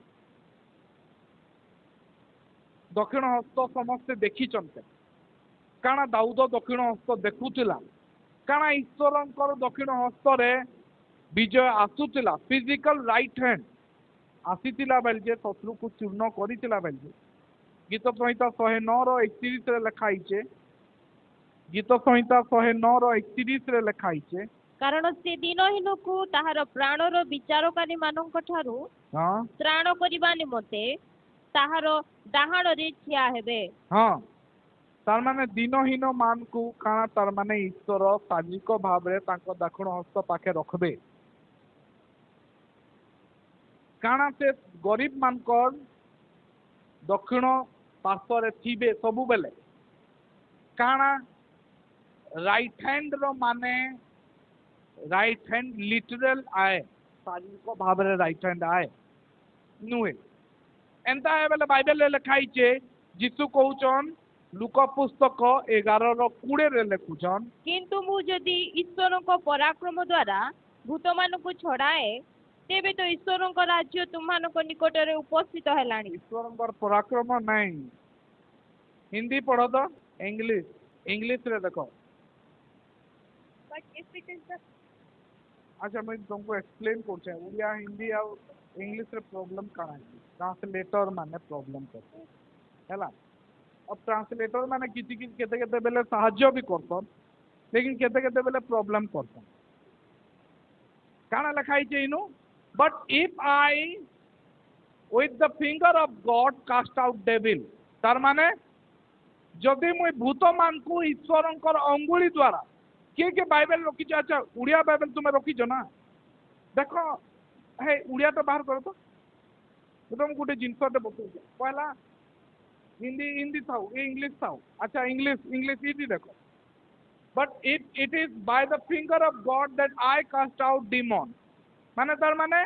दक्षिण हस्त समस्त देखी चंते काना दाऊद दक्षिण हस्त देखुतिला काना ईश्वरंकर दक्षिण हस्त रे विजय आसुतिला फिजिकल राइट हैंड आसीतिला बेल जे शत्रु को चूर्ण करितिला बेल जे गीत संहिता 109 रो 31 रे लिखाई छे गीत संहिता 109 रो 31 रे लिखाई छे कारण से दिनहीन को ताहार प्राण रो विचारकारी मानक ठारू हां त्राण करिबा निमते ताहार डाहाण रे ठिया हेबे हां तार माने दिनहीन मान को काना तार माने ईश्वर साजिक भाव रे तांको दक्षिण हस्त पाखे रखबे काना से गरीब मानकर दक्षिण पार्श्व रे थिबे सबु बेले काना राइट हैंड रो माने राइट हैंड लिटरल आए शारीरिक भाव रे राइट हैंड आए नुहे एंता है बेले बाइबल रे लिखाई छे जीसु कहउचन लुक पुस्तक 11:20 रे लिखुचन किंतु मु जदि ईश्वर को पराक्रम द्वारा भूत मान को छड़ाए तेबे तो ईश्वर को राज्य तुमान को निकट रे उपस्थित हेलानी। ईश्वर पराक्रम नहीं हिंदी पढ़ो तो इंग्लिश इंग्लिश रे देखो but if it is the अच्छा मैं तुमको एक्सप्लेन करछे उड़िया हिंदी और इंग्लिश रे प्रॉब्लम काना है ट्रांसलेटर माने प्रॉब्लम करते हैला अब ट्रांसलेटर माने किसी की केते केते बेले सहाय्य भी करतन लेकिन केते केते बेले प्रॉब्लम करतन काना लिखाई छे इनु but if I with the finger of God cast out devil तार माने जदि मुई भूत मान को ईश्वरंकर अंगुली द्वारा किए बाइबल रखी अच्छा उड़िया बाइबल तुम्हें रखीच ना देखो हे उड़िया तो बाहर कर तो तुम गोटे जिनस बतौ पहला हिंदी हिंदी था इंग्लिश था अच्छा इंग्लिश इंग्लिश इजी देखो but if it is by the finger of God that I cast out demon माने तार माने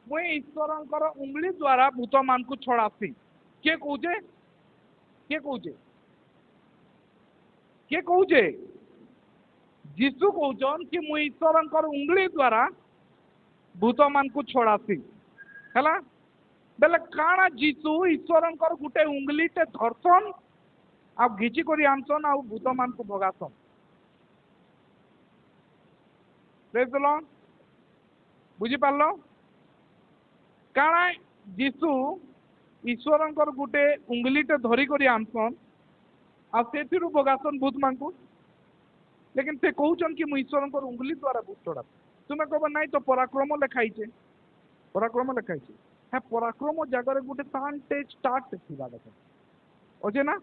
मुई ईश्वरंकर उंगली द्वारा भूत मान को छड़ासी किए कहूचे किए कहूचे किए कहूचे जीसु कहउचन कि मुई ईश्वरंकर उंगली द्वारा भूत मान को छड़ासी हैला बेले काना जीसु ईश्वरंकर गुटे उंगली टे धरसन आ घिची करी आनसन आ भूत मान को भगासन प्रेज द लॉर्ड बुझी पारलो काना जीसु ईश्वरंकर गुटे उंगली टे धरी करी आनसन आ सेथिरु भगासन भूत मान को लेकिन से कहउचन कि मु ईश्वरंकर उंगली द्वारा भूत छड़ा तुम्हें कहब नाई तो पराक्रम लिखाई छे हाँ पराक्रम जगह गोटे तानटे स्टार्ट थिबा देखो अच्छे ना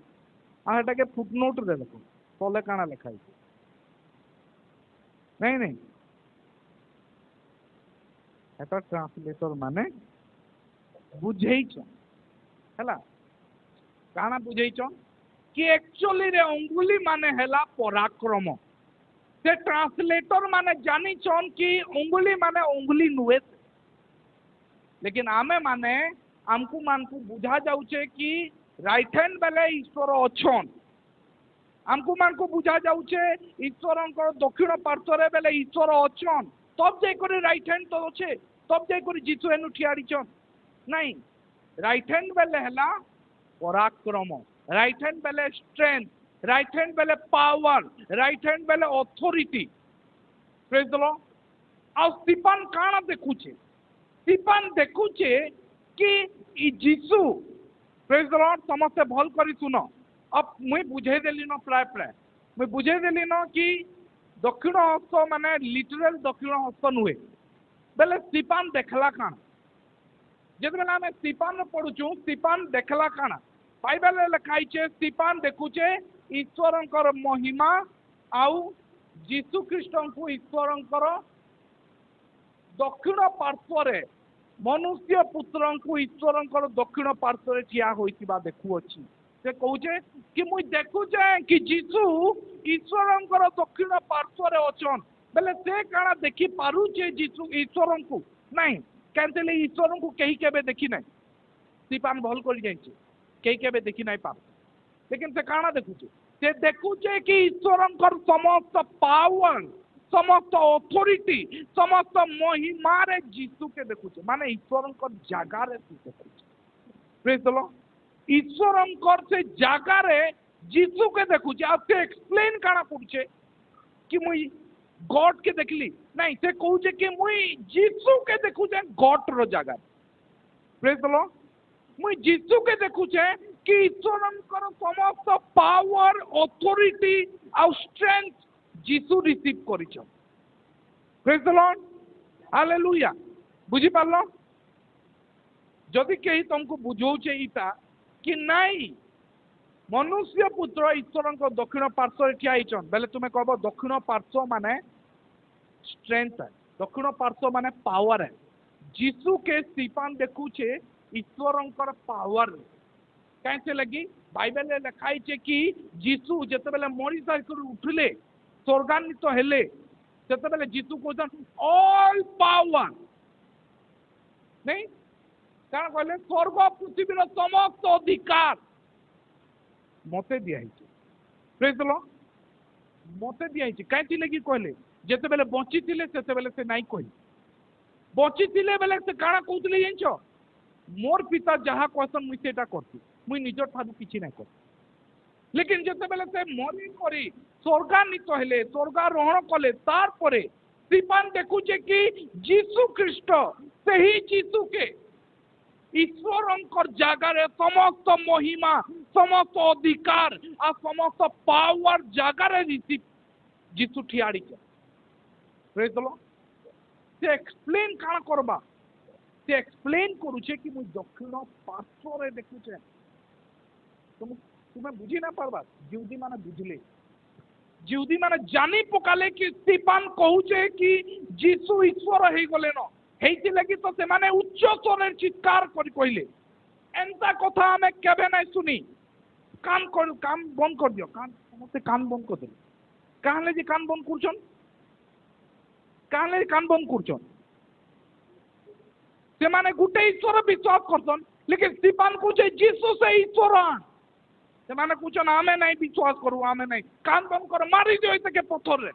आटा के फुटनोट रे देखो तले काना लिखाई छे नहीं नहीं एटा ट्रांसलेटर माने बुझेइछ हैला काना बुझेइछ कि एक्चुअली रे अंगुली माने हैला पराक्रम से ट्रांसलेटर माने जानी छन कि उंगली माने उंगली नुए लेकिन आमे माने आमको मान को बुझा जाउचे कि राइट हैंड बेले ईश्वर अछन आमको मान को बुझा जाउचे ईश्वरंकर दक्षिण पार्श्व रे बेले ईश्वर अछन तब जे करी राइट हैंड तो अच्छे तब जे करी जीसु एनु ठियाड़ी छन नहीं राइट हैंड बेले हला पराक्रम राइट हैंड बेले स्ट्रेंथ राइट हैंड बेले पावर राइट हैंड बेले अथॉरिटी प्रेज द लॉर्ड आ स्टीफन काना देखुचे स्टीफन देखुचे कि जीसु प्रेज द लॉर्ड समस्त भल करी सुनो अब मुई बुझे देली न प्राय प्राय मुई बुझे देली न कि दक्षिण हस्त माने लिटरल दक्षिण हस्त नुहे बेले स्टीफन देखला काना जब बेला हमें स्टीफन पढ़ुचु स्टीफन देखला काना बाइबल लिखाई छे स्टीफन देखुचे ईश्वरंकर महिमा आउ जीसु ख्रीष्ट को ईश्वरंकर दक्षिण पार्श्व रे मनुष्य पुत्र को ईश्वरंकर दक्षिण पार्श्व रे ठिया होइतिबा देखुअछि से कहूचे कि मुई देखुचे कि जीसु ईश्वरंकर दक्षिण पार्श्व रे अछन बेले से काना देखि पारुचे जीसु ईश्वरन को नहीं केनतेले ईश्वरन को केही केबे देखि नै स्टीफन भल करि जाइछे केही केबे देखि नै पार लेकिन से काना देखुचे से देखुचे कि ईश्वरंकर समस्त पावर समस्त अथॉरिटी समस्त महिमा रे जीसु के देखुचे माने ईश्वरंकर जागा रे देखुचे प्रेज द लॉर्ड ईश्वरंकर से जागा रे जीसु के देखुचे आ से एक्सप्लेन काना पुछे कि मुई गॉड के देखली नहीं से कहूचे कि मुई जीसु के देखुचे गॉड रो जागा प्रेज द लॉर्ड मुई जीसु के देखुचे कि ईश्वरंकर समस्त पावर अथॉरिटी और स्ट्रेंथ जीसु रिसीव करिछन प्रेज द लॉर्ड हालेलुया बुझी पारलो जदि केही तुमको बुझौचे इता कि नहीं मनुष्य पुत्र ईश्वरंकर दक्षिण पार्श्व रे ठिया आइछन बेले तुमे कहबो दक्षिण पार्श्व माने स्ट्रेंथ है दक्षिण पार्श्व माने पावर है जीसु के स्टीफन देखुचे ईश्वरंकर पावर कैसे लगी बाइबल में लिखाई छे कि जीसु जते बेले मरी साइकर उठले स्वर्गान्वित हेले सेतेबेले जीसु कहछन ऑल पावर नहीं कारण कहले स्वर्ग पृथ्वीर समस्त अधिकार मते दिया हिचे प्रेज द लॉर्ड मते दिया हिचे काहे लगी कहले जेतेबेले बंची थिले सेतेबेले से नाही कहले बंची थिले बेले से काना कहतले जानछो मोर पिता जहा कहसन मुई सेटा करती मुई निजर ठानु किछि नाही करती लेकिन जेतेबेले से मरी करी स्वर्गान्वित हेले स्वर्गारोहण कले तार परे स्टीफन देखुचे कि जीसु ख्रीस्ट सही जीसु के ईश्वरंकर जगार समस्त महिमा समस्त अधिकार आ समस्त पावर जगार रिसीव जीसु ठियाड़ी के प्रेज द लॉर्ड से एक्सप्लेन काना करबा से एक्सप्लेन करूचे कि मुई दक्षिण पार्श्व रे देखुचे तुम्हें बुझी ना पारबा जिउदी माने बुझले जिउदी माने जानी पकाले कि स्टीफन कहूचे कि जीसु ईश्वर हे गले न हेइति लगी तो से माने उच्च स्वरे चित्कार करी कहले एंता कथा हमें केबे नै सुनी कान बंद कर दियो कान समस्ते कान बंद कर दे काहले जे कान बंद करछन काहले कान बंद करछन से माने गुटे ईश्वर विश्वास करछन लेकिन स्टीफन कहूचे जीसु से ईश्वर से माने कहछन आमे नै विश्वास करू आमे नै कान बंद कर मारी दियो एतके पत्थर रे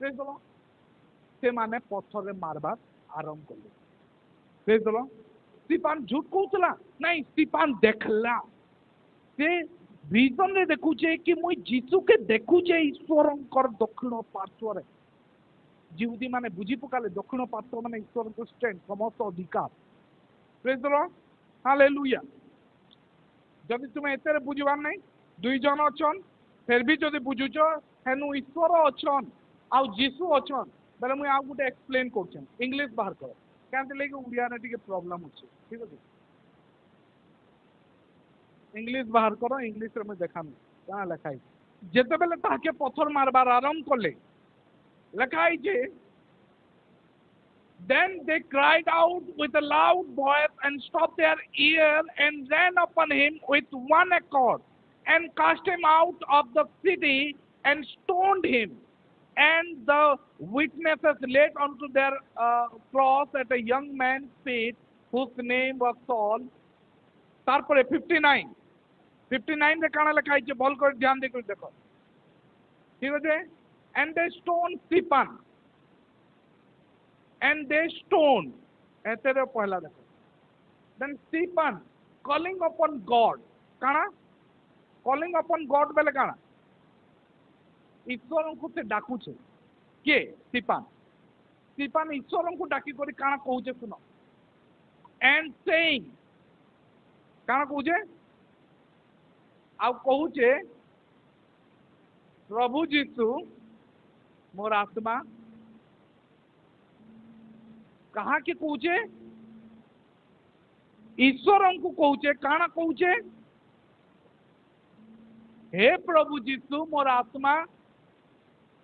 प्रेज द लॉर्ड से माने पत्थर रे मारबार आरंभ करले प्रेज द लॉर्ड स्टीफन झूठ कहउतला नहीं स्टीफन देखला से विजन रे देखुचे कि मुई जीसु के देखुचे ईश्वरंकर दक्षिण पार्श्व रे जिउदी माने बुझी पकाले दक्षिण पार्श्व माने ईश्वरंकर स्ट्रेंथ समस्त अधिकार प्रेज द लॉर्ड हालेलुया जदि तुम एते बुझबार नहीं दुई जन अछन फिर भी जदि बुझुच हेनु ईश्वर अछन आउ जीसु अछन बेले मुई आ गुटे एक्सप्लेन करछन इंग्लिश बाहर कर कांते लेके उड़िया रे टिके प्रॉब्लम अछि ठीक अछि इंग्लिश बाहर करो इंग्लिश रे मैं देखाम का लिखाई जेते बेले ताके पत्थर मारबार आरंभ करले लिखाई जे Then they cried out with a loud voice and stopped their ear and ran upon him with one accord and cast him out of the city and stoned him. And the witnesses laid onto their cross at a young man's feet whose name was Saul. तारपरे 59 रे काना लिखा है बल कर ध्यान दे कर देखो ठीक है and they stoned Stephen and they stoned एतेरे पहला देखो then Stephen calling upon God काना calling upon God बेले काना ईश्वर को से डाकू छे के स्टीफन ईश्वर को डाकी करी काना कहूचे सुनो and saying काना कहूचे आ कहूचे प्रभु जीसु मोर आत्मा कहा के कहूचे ईश्वर को कहूचे काना कहूचे हे प्रभु जीसु मोर आत्मा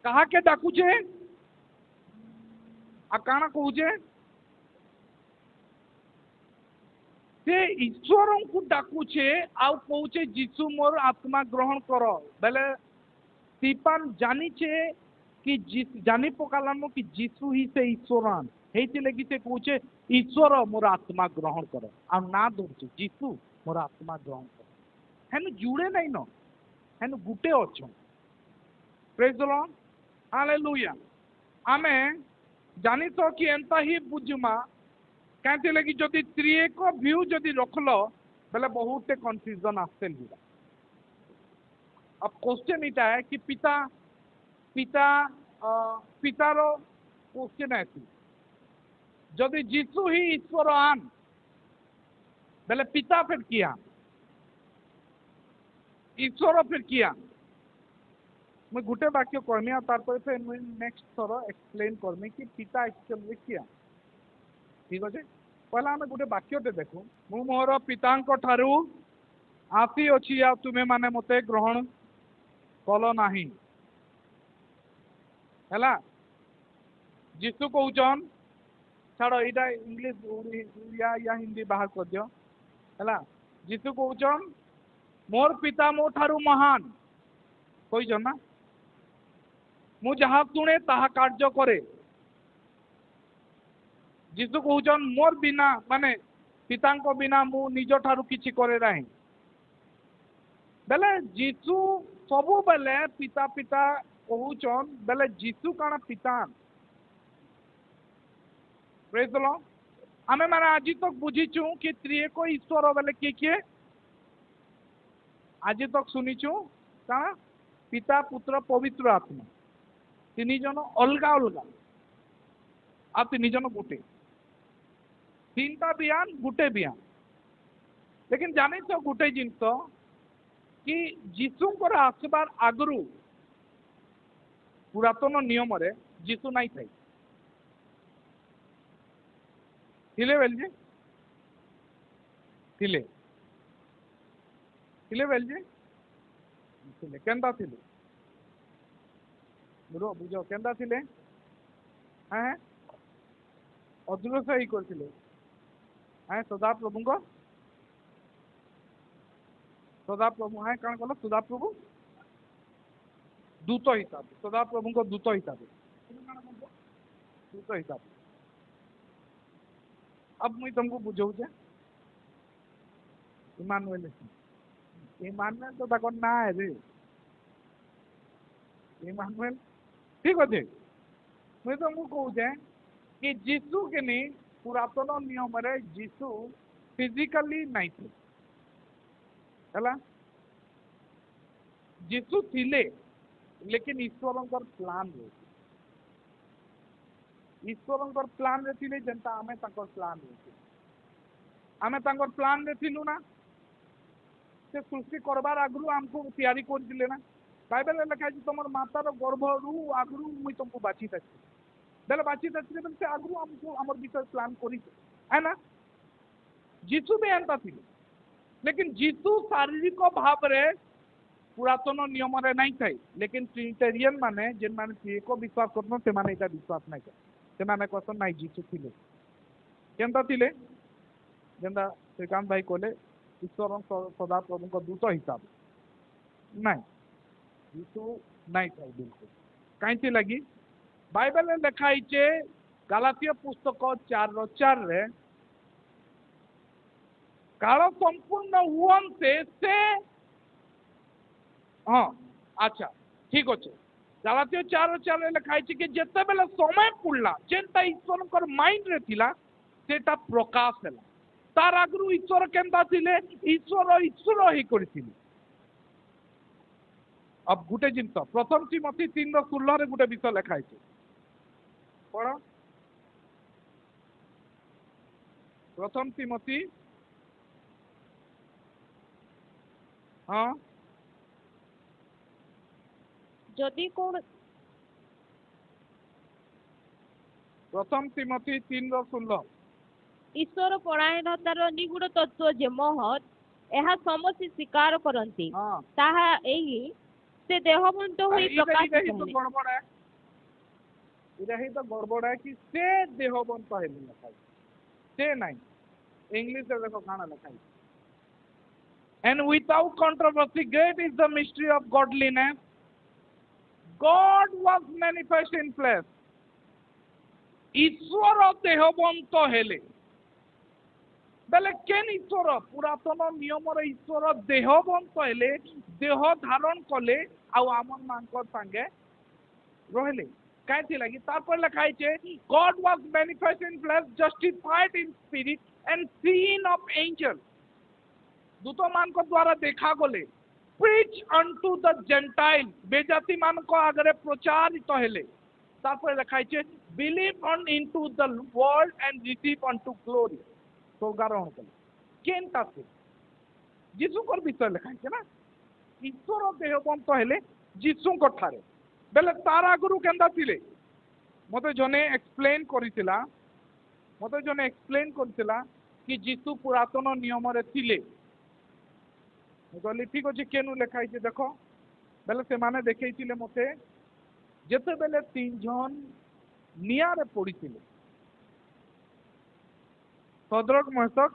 कहा के डाकुचे आ काना कहूचे से ईश्वर को डाकुचे आ कहूचे जीसु मोर आत्मा ग्रहण करो बेले स्टीफन जानिचे कि जानी पकालानो कि जीसु ही से ईश्वरान हेति लगी से कहूचे ईश्वर मोर आत्मा ग्रहण करो आ ना धरचे जीसु मोर आत्मा ग्रहण करो हेनु जुड़े नहीं न हेनु गुटे अच्छो प्रेज द लॉर्ड हालेलुया आमे जानी तो कि एंता ही बुझमा कहते लगी जदि त्रिएक व्यू जदि रखलो बेले बहुत कंफ्यूजन आसते लिया अब क्वेश्चन इटा है कि पितार क्वेश्चन है जदि जीसु ही ईश्वर आन बेले पिता फिर किया ईश्वर फिर किया मैं गोटे वाक्य कहमी तार नेक्स्ट थर एक्सप्लेन करमी कि पिता एक्चुअली किया ठीक अच्छे पहला आम गोटे वाक्यटे देखू मु मोर पिता ठारू आसी अच्छी आ तुम्हें माने मते ग्रहण कल नाही है जीसु कहन छाड़ यहाँ इंग्लीश या हिंदी बाहर कर दियो है जीसु कहन मोर पिता मो ठारू महान कहीन ना मु जहाँ शुणे ताहा कार्य करे जीशु कहउछन मोर बिना माने पिता बिना मु निज ठारू किछि करे नाही बेले जीशु सबु बेले पिता पिता कहउछन बेले जीशु काना पिता प्रेज द लॉर्ड आमे माने आज तक बुझीचु कि त्रिएक ईश्वर बेले किए आज तक सुनीचु का पिता पुत्र पवित्र आत्मा तीन जन अलगा अलगा आ तीन जन गोटे तीनटा बयान गोटे बयान लेकिन जाने तो गोटे जिनस कि जीशुंकर आसबार आगु पुरातन नियम रे जीशु नहीं थे थिले बेलजे थिले थिले बेलजे थिले केंदा थिले बुझो बुझो केंदा थिले हैं अदृश्य ही करथिले हैं सदा प्रभु को सदा प्रभु हैं कौन कहल सदा प्रभु दूत हिसाब सदा प्रभु को दूत हिसाब दूत हिसाब अब मुझे तुमको बुझाऊे इमानुएल इमानुएल तो ताको ना है रे इमानुएल ठीक अच्छे मुझे तुमको कहूचे कि जीशु के नहीं पुरातन नियम रे जीशु फिजिकली नहीं थे है जीशु थिले लेकिन ईश्वर प्लान रे ईश्वर प्लान रे थिले जनता आमे तांकर प्लान रे आमे तांकर प्लान रे थिलु ना से सृष्टि करबार आगु आमको तैयारी कर दिले ना बाइबल में लिखा है तुम मातार गर्भरू आगु मुई तुमको बाची थी बेले बाची थी से आगु आमको आम विषय प्लान कर है ना जीशु भी एंता थी लेकिन जीशु शारीरिक भाव रे पुरातन नियम रे नहीं थे लेकिन ट्रिनिटेरियन माने जेन माने एको विश्वास करन से माने एटा विश्वास नहीं कर से माने कहसन नहीं जीशु थिले केनता थिले जेंदा श्रीकांत भाई कोले ईश्वर सदा प्रभु को दूत हिसाब नहीं जीशु नहीं था बिल्कुल कहीं लगी बाइबल में लिखाई गलातीय पुस्तक 4:4 रे काल संपूर्ण हुअन्ते से हाँ अच्छा ठीक अच्छे गलातीय 4:4 रे लिखाई कि जिते बेले समय पड़ला जेनता ईश्वर माइंड रे थिला सेटा प्रकाश है तार आगु ईश्वर केनता थिले ईश्वर ईश्वर ही करथिले अब गोटे जिनस प्रथम तिमोथी 3:16 रे गोटे विषय लिखाई पढ़ प्रथम तिमोथी हाँ जदि कोन प्रथम तिमोथी 3:16 ईश्वर परायणतार निगूढ़ तत्व जे महत यह समस्त स्वीकार करती हाँ ताहा एही से देहवंत होई प्रकाशित तो होले गड़बड़ है इधर ही तो गड़बड़ है कि से देहवंत है लिखा है से नहीं इंग्लिश में देखो खाना लिखा है and without controversy great is the mystery of godliness God was manifest in flesh ईश्वर देहवंत हेले बेले केन ईश्वर पुरातन नियम ईश्वर देहवंत हेले देह धारण कले आमन मानकर संगे रहले कहीं लगी तापर लिखाई God was manifest in flesh justified in spirit and seen of angel दूत मान को द्वारा देखा गले प्रीच अनटू द जेंटाइल बेजाति मान को आगे प्रचारित हेले तापर लिखाई believe on into the world and receive unto glory स्वर्गारोहण कले केनता से जीशु को विषय लिखाई ना ईश्वर देहवंत हेले जीशु को ठारे बेले तार आगु केनता थिले मते जने एक्सप्लेन करितिला मते जने एक्सप्लेन करितिला कि जीशु पुरातन नियम रे थिले कहली ठीक अच्छे केनु लिखाई देख बेले से माने देखैतिले मते जेते बेले 3 जन निया रे पड़ीतिले सदरक महसक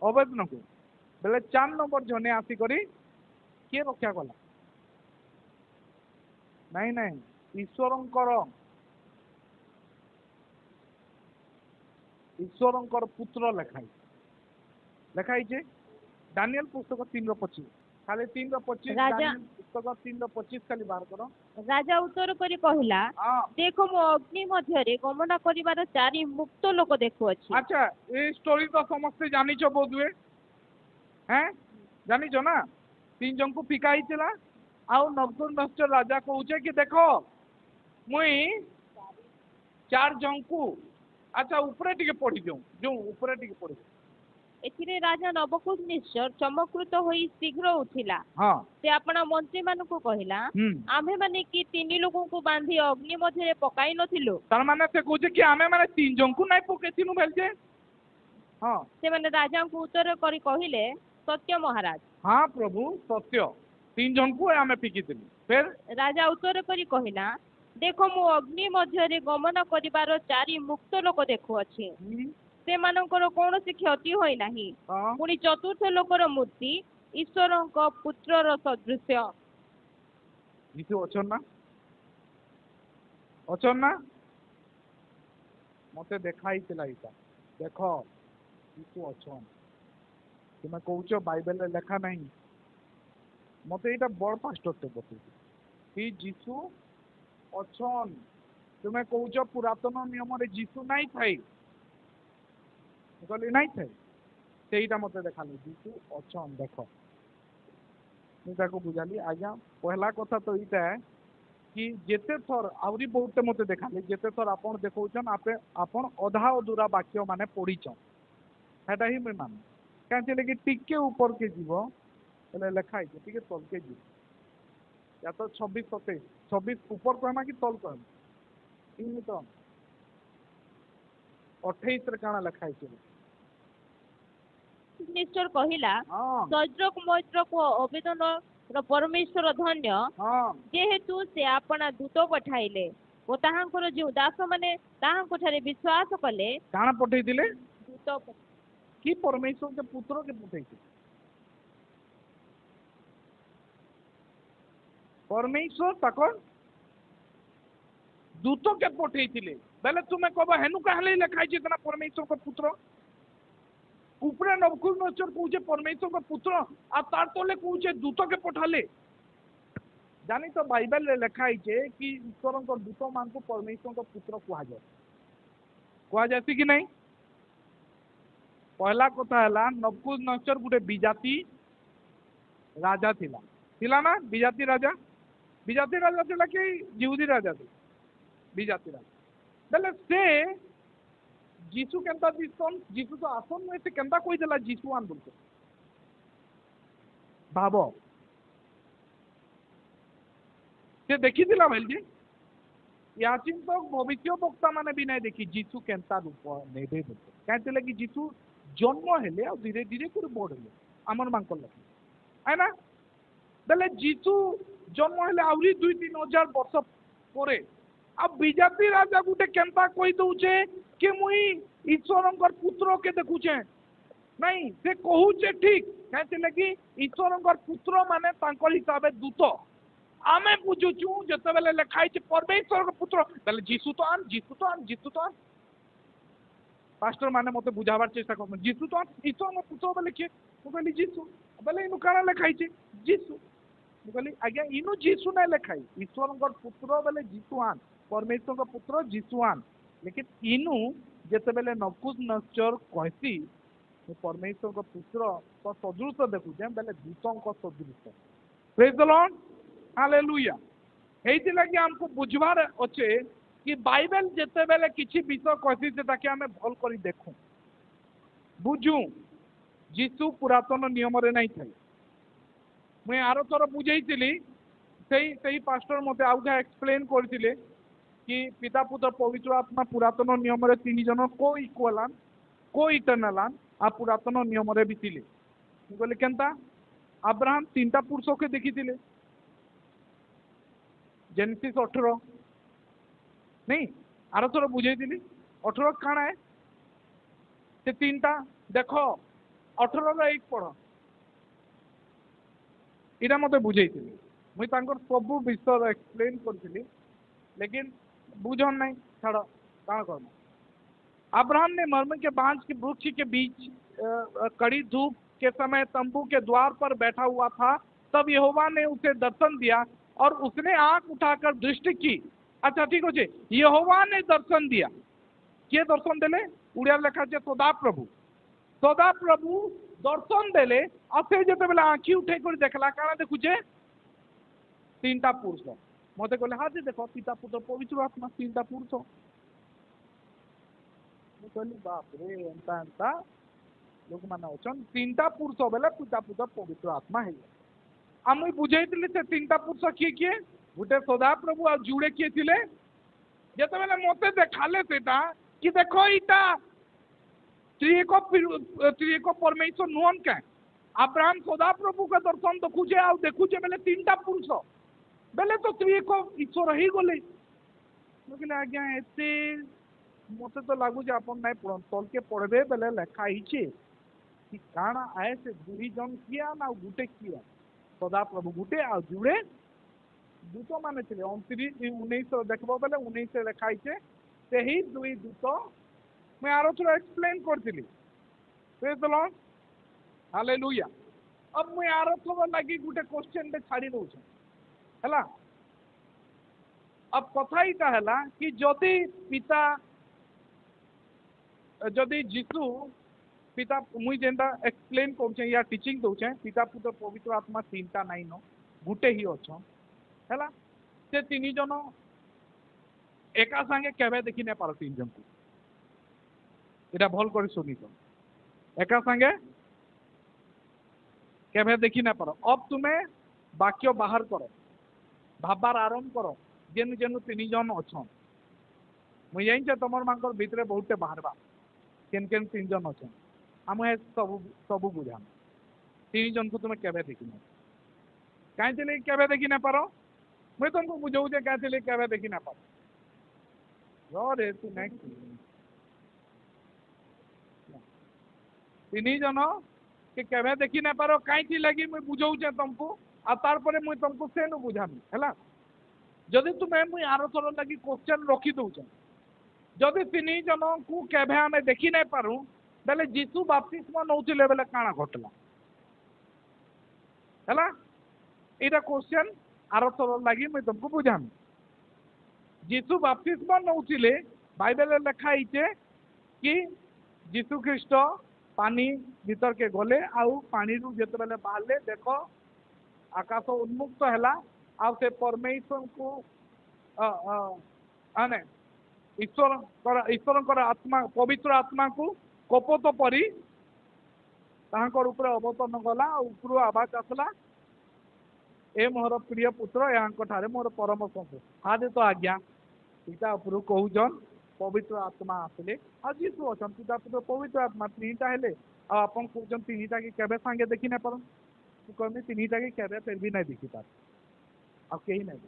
अवेदनको बेले 4 नंबर जने आसी करी किए रक्षा कला नहीं नहीं ईश्वरंकर पुत्र लेखाई दानियल पुस्तक 3:25 खाली 3:25 राजा पुस्तक 3:25 खाली बाहर करो। राजा उत्तर करी कहला हाँ देख मो अग्नि मध्य गमन करिवार चारि मुक्त लोक देखुअछि। अच्छा ये स्टोरी तो समस्ते जानिछ बोध हुए हैं जानिछ ना 3 जन को फिका हितला आउ नबुकदनेस्सर राजा कहूचे कि देखो मुई 4 जन को अच्छा ऊपर टिके पढ़ी दियो जो ऊपर टिके पढ़ी एथिरे राजा नबुकदनेस्सर चमकृत होई शीघ्र उठिला। हाँ से अपना मंत्री मानकु कहिला आमे माने कि 3 लोगों को बांधी अग्नि मध्य पकाई नथिलो तार माने से कहूचे कि आमे माने 3 जन को नहीं पकेथिनु भेलजे। हाँ से माने राजा को उत्तर करी कहिले सत्य महाराज। हाँ प्रभु सत्य 3 जन को आमे फिकिथिलु। फिर राजा उत्तर करी कहिला देखो मो अग्नि मध्य गमन करिवार चारि मुक्त लोक देखुअछि से मानकर कौनसी क्षति होई नाही। हाँ पुणी चतुर्थ लोकर मूर्ति ईश्वरଙ୍କ पुत्रर सदृश्य। जीसु अछन ना मते देखाई तिला इता देखो जीसु अछन तुम कहूच बाइबल रे लेखा नहीं मते एटा बड़ पास्टर ते बतै कि जीसु अछन तुम कहूच पुरातन नियम रे जीसु नहीं थाई कहली नहीं थे ସେଇଟା मते देखाली जीसु अछन देखो मुझे बुझाली आज्ञा पहला कथा तो इटा है कि जेते थर आवरी बहुत मते देखाली जेते थर आपण देखौछन आपण अधा अधूरा वाक्य माने पढ़ीछन हेटा ही मैं मान काहे कि टिके ऊपर के जीवो એટલે લખાય છે टिके तल के जीव या तो 26 27 26 ऊपर कहमा कि तल कहमा इन तो 28 रे काना लखाय छै निश्चय कहिला हां सज्रक मैत्रक अवेदन परमेश्वर धन्य हां जेहेतु से अपना दूत पठाइले ओ ताहांकर जो दास माने ताहांको ठारे विश्वास कले काना पठै दिले दूत कि परमेश्वर के पुत्र के पठै छै परमेश्वर तक दूत के पठै थिले बेले तुमे कहबो हेनु कहले लिखाई छै तना परमेश्वर के पुत्र ऊपर नबुकदनेस्सर कहूचे परमेश्वर का पुत्र आ तार तले कहूचे दूत के पठाले जानी तो बाइबल रे लिखाई छे कि ईश्वर को दूत मान को परमेश्वर का पुत्र कहा जाए कि नहीं पहला कथा हला नबुकदनेस्सर गुटे बिजाती राजा थिला ना बिजाती राजा थिला कि यहूदी राजा थिला बिजाती राजा बेले से जीसु केंता दिसन जीसु तो आसन में से केंता कोई देला जीसु आन बोलते भाबो से देखी दिला भाई जी याचिन तो भविष्य वक्ता माने भी नहीं देखी जीसु केंता रूप नेबे बोलते कहते लगे जीसु जन्म हेले और धीरे धीरे कर बड़ हेले आमर मांक लगे है ना बेले जीसु जन्म हेले आवरी 2-3 हजार वर्ष परे अब बिजाती राजा गुटे केंता कोई दउचे कि मुई ईश्वरंकर पुत्र के देखुचे नहीं से कहूचे ठीक कहते लगी ईश्वरंकर पुत्र माने तांकर हिसाबे दूत आमे बुझुचु जते बेले लिखाई छै परमेश्वर के पुत्र बेले जीसु तो आन पास्टर माने मते बुझाबार चेष्टा करन जीसु तो आन ईश्वर के पुत्र बोले के तो कहली जीसु बेले इनु काना लिखाई छै जीसु तो कहली आज्ञा इनु जीसु नै लिखाई ईश्वरंकर पुत्र बोले जीसु आन परमेश्वर का पुत्र जीसु आन लेकिन इनु जेते बेले नबुकदनेस्सर कहसी परमेश्वर का पुत्र तो सदृश देखुचे बेले दूतों का सदृश प्रेज द लॉर्ड हालेलुया एथि लागि हमको बुझवार अच्छे कि बाइबल जेते बेले किछि विषय कहसी से ताके हमें भल करी देखू बुझू जीसु पुरातन नियम रे नहीं थाई मैं आरो थोर बुझेइतिली सही पास्टर मते आउगा एक्सप्लेन करथिले कि पिता पुत्र पवित्र आत्मा पुरातन नियम रे 3 जन को इक्वलान को इटर्नलान आ पुरातन नियम रे बितिले कहले केनता अब्राहम 3टा पुरुष के देखिथिले जेनेसिस 18 नहीं आरो थोर बुझेइतिली 18 काना है से 3टा देखो 18 रे 1 पढ़ इरा मते बुझेइतिली मुई तांकर सब विषय एक्सप्लेन करथिली लेकिन बुझन नहीं छाड़ कौन करना। अब्राहम ने मर्म के बांझ के वृक्ष के बीच कड़ी धूप के समय तंबू के द्वार पर बैठा हुआ था। तब यहोवा ने उसे दर्शन दिया और उसने आंख उठाकर दृष्टि की। अच्छा ठीक अच्छे, यहोवा ने दर्शन दिया, किए दर्शन देले उड़िया लेखा है सदा प्रभु दर्शन देले। और से जो बेले आँखि उठे कर देखला काना देखुचे तीनटा पुरुष मत कहले हाँ जी देख पिता पुत्र पवित्र आत्मा तीनटा पुरुष। कहली बाप रे एंता एंता लोक मैंने अच्छन तीनटा पुरुष बेले पिता पुत्र पवित्र आत्मा है। मुझे बुझे से तीनटा पुरुष किए किए गोटे सदा प्रभु आ जुड़े किए थे जिते बेले मत देखाले कि देखो यहाँ त्रिएक परमेश्वर नुहन क्या अब्राहम सदा प्रभु का दर्शन देखुचे आ देखुचे बेले तीनटा पुरुष बेले तो त्रिएक ईश्वर ही गले। कहले आज्ञा एत मत तो लगुच आप तल के पढ़े बेले लिखाई कि काना आए से दुई जन किया ना गुटे किया सदा प्रभु गुटे आ जुड़े दूत मान थे 29 देखब बेले 19 लिखाई से ही दुई दूत मैं आरो थोड़ा एक्सप्लेन करी प्रेज द लॉर्ड हालेलुया। अब मुझे आरो थोड़ा लगी गोटे क्वेश्चन पे छाड़ी दौचे है। अब कथा यहाँ है कि जदि पिता जदि जीसु पिता मुई जेनटा एक्सप्लेन करुचे या टीचिंग दौचे पिता पुत्र पवित्र आत्मा तीनटा नाई न गुटे ही अच्छा है। से तीन जन एका संगे केवे देखी नहीं पार तीन जन को इटा भल कर शुनि एका संगे केवे देखी नहीं पार। अब तुम्हें वाक्य बाहर कर भाबार आरंभ कर जेनु जेनु तीन जन अच्छा मुझे जानी तुम मानकर भितर बहुते बाहरवा केन केन तीन जन अच्छा आम सब सब बुझा तीन जन को तुम्हें केवे देखी ना कहीं केवे देखी ना पार मुझे तुमको बुझाऊे कहीं केवे देखी ना पार रे तू नहीं तीन जन के केवे देखी ना पार कहीं लगी मुझे बुझाऊे तुमको आर मुझे तुमको से नु बुझामी है। जदि तुम्हें मुझे आर थर लगी क्वेश्चन रखी दौचे जदि तीन जन को केवे आम देखी नहीं पारू बेले जीसु बाप्तिस्मा नौले बेले काଣା घटला है। यहाँ क्वेश्चन आर थर लगी मुझे तुमको बुझामी जीसु बाप्तिस्मा नौले बाइबल लिखाई कि जीसु ख्रीस्ट पानी भीतर के गले आउ पानी रू जिते बेले बाहर देख आकाश उन्मुक्त है आ से परमेश्वर को माने ईश्वर आत्मा पवित्र आत्मा को कपत परी ऊपर अवतरण गला ऊपर आवाज आसला ए मोर प्रिय पुत्र यहाँ मोर परम संतोष हाँ तो आज्ञा पिता उपर कहन पवित्र आत्मा आसले आ जीसु अच्छा पिता पुत्र पवित्र आत्मा तीनटा हेले आपन कहते तीनटा कि केवे सांगे देखी ना पार कहमी तीनटा कि केवे फिर भी नहीं देखी पार आ कहीं नहीं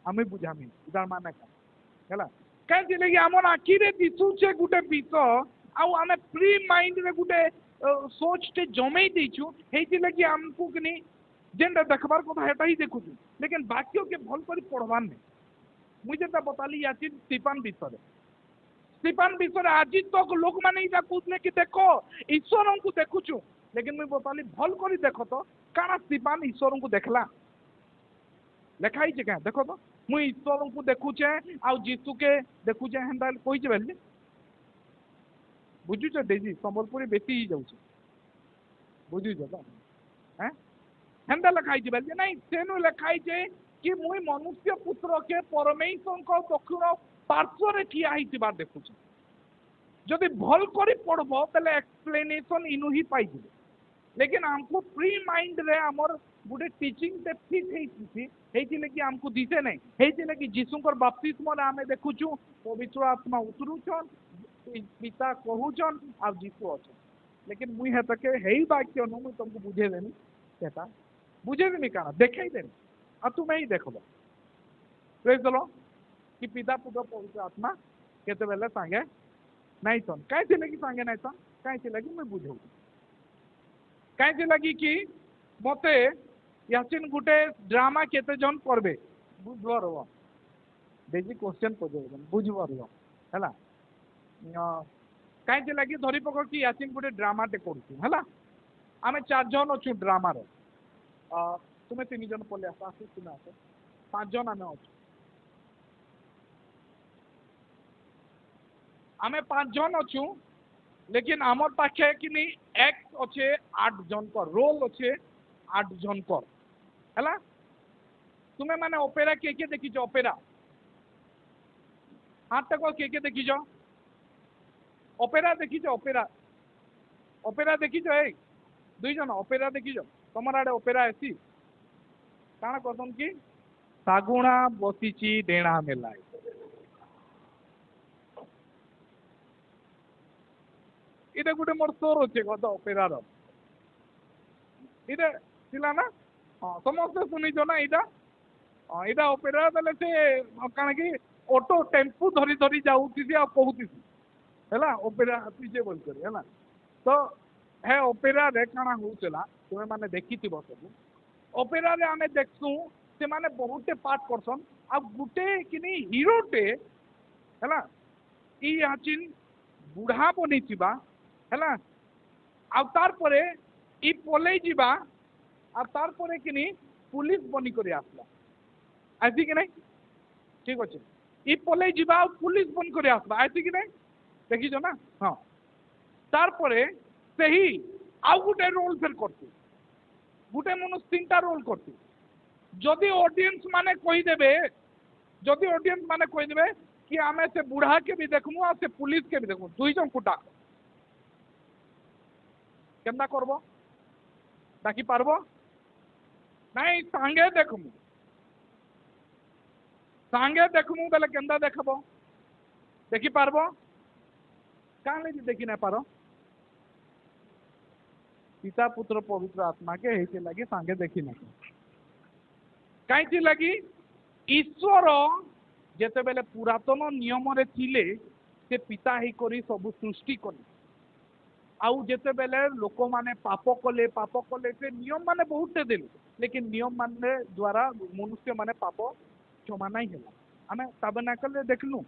आम बुझामी इतार माने का कहीं लगे आम आखि दिशुचे गोटे विष आम फ्री माइंड रे गोटे सोचटे जमे देचु लगे आमको कि जेनटा देखबार कथा हेटा ही देखु लेकिन वाक्य के भल कर पढ़वार नहीं मुझे बताली या स्टीफान विषय आज तक लोक मैंने कहते कि देख ईश्वर को देखुचु लेकिन मुझे बताली भल कर देख तो काना स्टीफान ईश्वर को देखला लिखाई क्या देख तो मुई ईश्वर को देखुचे आ जीसु के देखुचे हेन्ता कही बेले बुझुच डेजी संबलपुरी बेसी ही जाऊे बुझुच तो हैं हेन्ता लिखाई बेले नहीं सेनु लिखाई कि मुई मनुष्य पुत्र के परमेश्वर दक्षिण पार्श्व ठिया होइतिबार देखुचे जदि भल कर पढ़ब तेल एक्सप्लेनेशन इनु ही पाई लेकिन हमको फ्री माइंड रे आमर गोटे टीचिंग से फिट कि आमको दिसे नहीं कि जीशुकर बाप्तिस्म आम देखुचु पवित्र आत्मा उतरुचन पिता कहूचन आ जीशु अच्छा लेकिन मुई हेतके हेई वाक्य नु मुई तुमको बुझेदेमी सेटा बुझेदेमी काना देखेदेमी आ तुम्हें ही देखब प्रेज द लॉर्ड कि पिता पुत्र पवित्र आत्मा केते बेले सांगे नहीं सन कहीं लगी सांगे नहीं सन कहीं लगी मुई बुझाऊ कहीं लगी कि मते याचिन गोटे ड्रामा केते जन करबे बुझवर बेसिक क्वेश्चन पचार बुझिपार है कहीं लगी धरी पक कि यासिन गोटे ड्रामाटे करूँ आम 4 जन अच्छु ड्रामार तुम्हें 3 जन पलि आस आस तुम्हें आस 5 जन आम अच्छु आम 5 जन अच्छु लेकिन आमर पाखे कि एक्ट अच्छे 8 जन रोल अच्छे 8 जन है तुम्हें माने ओपेरा किए देखीच ओपेरा हाथ तक किए देखीच ओपेरा देखीच ओपेरा ओपेरा देखीच 2 जन ओपेरा देखीच तुम आड़े ओपेरा आसी काण कहतन कि सागुणा बसीची डेणा मेलाय इटा गोटे मोर स्टोर अच्छे कद ओपेरार इटा थिला ना हाँ समस्त शुनिच ना इटा इटा ओपेरा बेले से काण कि ऑटो टेम्पू धरी धरी जाऊती कहूती है ओपेरा पीछे बोल कर है तो है ओपेरा रे काଣା होउचला तुम्हें माने देखी थी सब ओपेरा रे आमे देखसु से माने बहुते पार्ट करसन आ गुटे किनी हीरोटे है ई आचिन बुढ़ा बनी थिबा है आ तार परे ई पलई जीवा आ तार परे किनी पुलिस बनी करी आसला आसी कि नहीं ठीक अच्छे ई पलई जीवा पुलिस बन करी आसला आसी कि नहीं देखीच ना हाँ तार परे सही आउ गोटे रोल फेर करती गोटे मनुष्य 3टा रोल करती जदि ऑडियंस माने कहीदेवे जदि ऑडियंस माने कहीदेवे कि आमे से बुढ़ा के भी देखमु आ से पुलिस के भी देखमु 2 जन कुटा केमना करबो डाकी पारबो नहीं सांगे देखमु बेले केंदा देखबो देखी पारबो काहे लगी देखी ना पारो पिता पुत्र पवित्र आत्मा के हेते लगी सांगे देखी ना कहीं लगी ईश्वर जेते बेले पुरातन नियम रे थिले से पिता ही करी सब सृष्टि कले आउ जेते बेले लोक माने पाप कले से नियम माने बहुत देले लेकिन नियम माने द्वारा मनुष्य माने पाप क्षमा नहीं है आम ताबरनाकल रे देखलु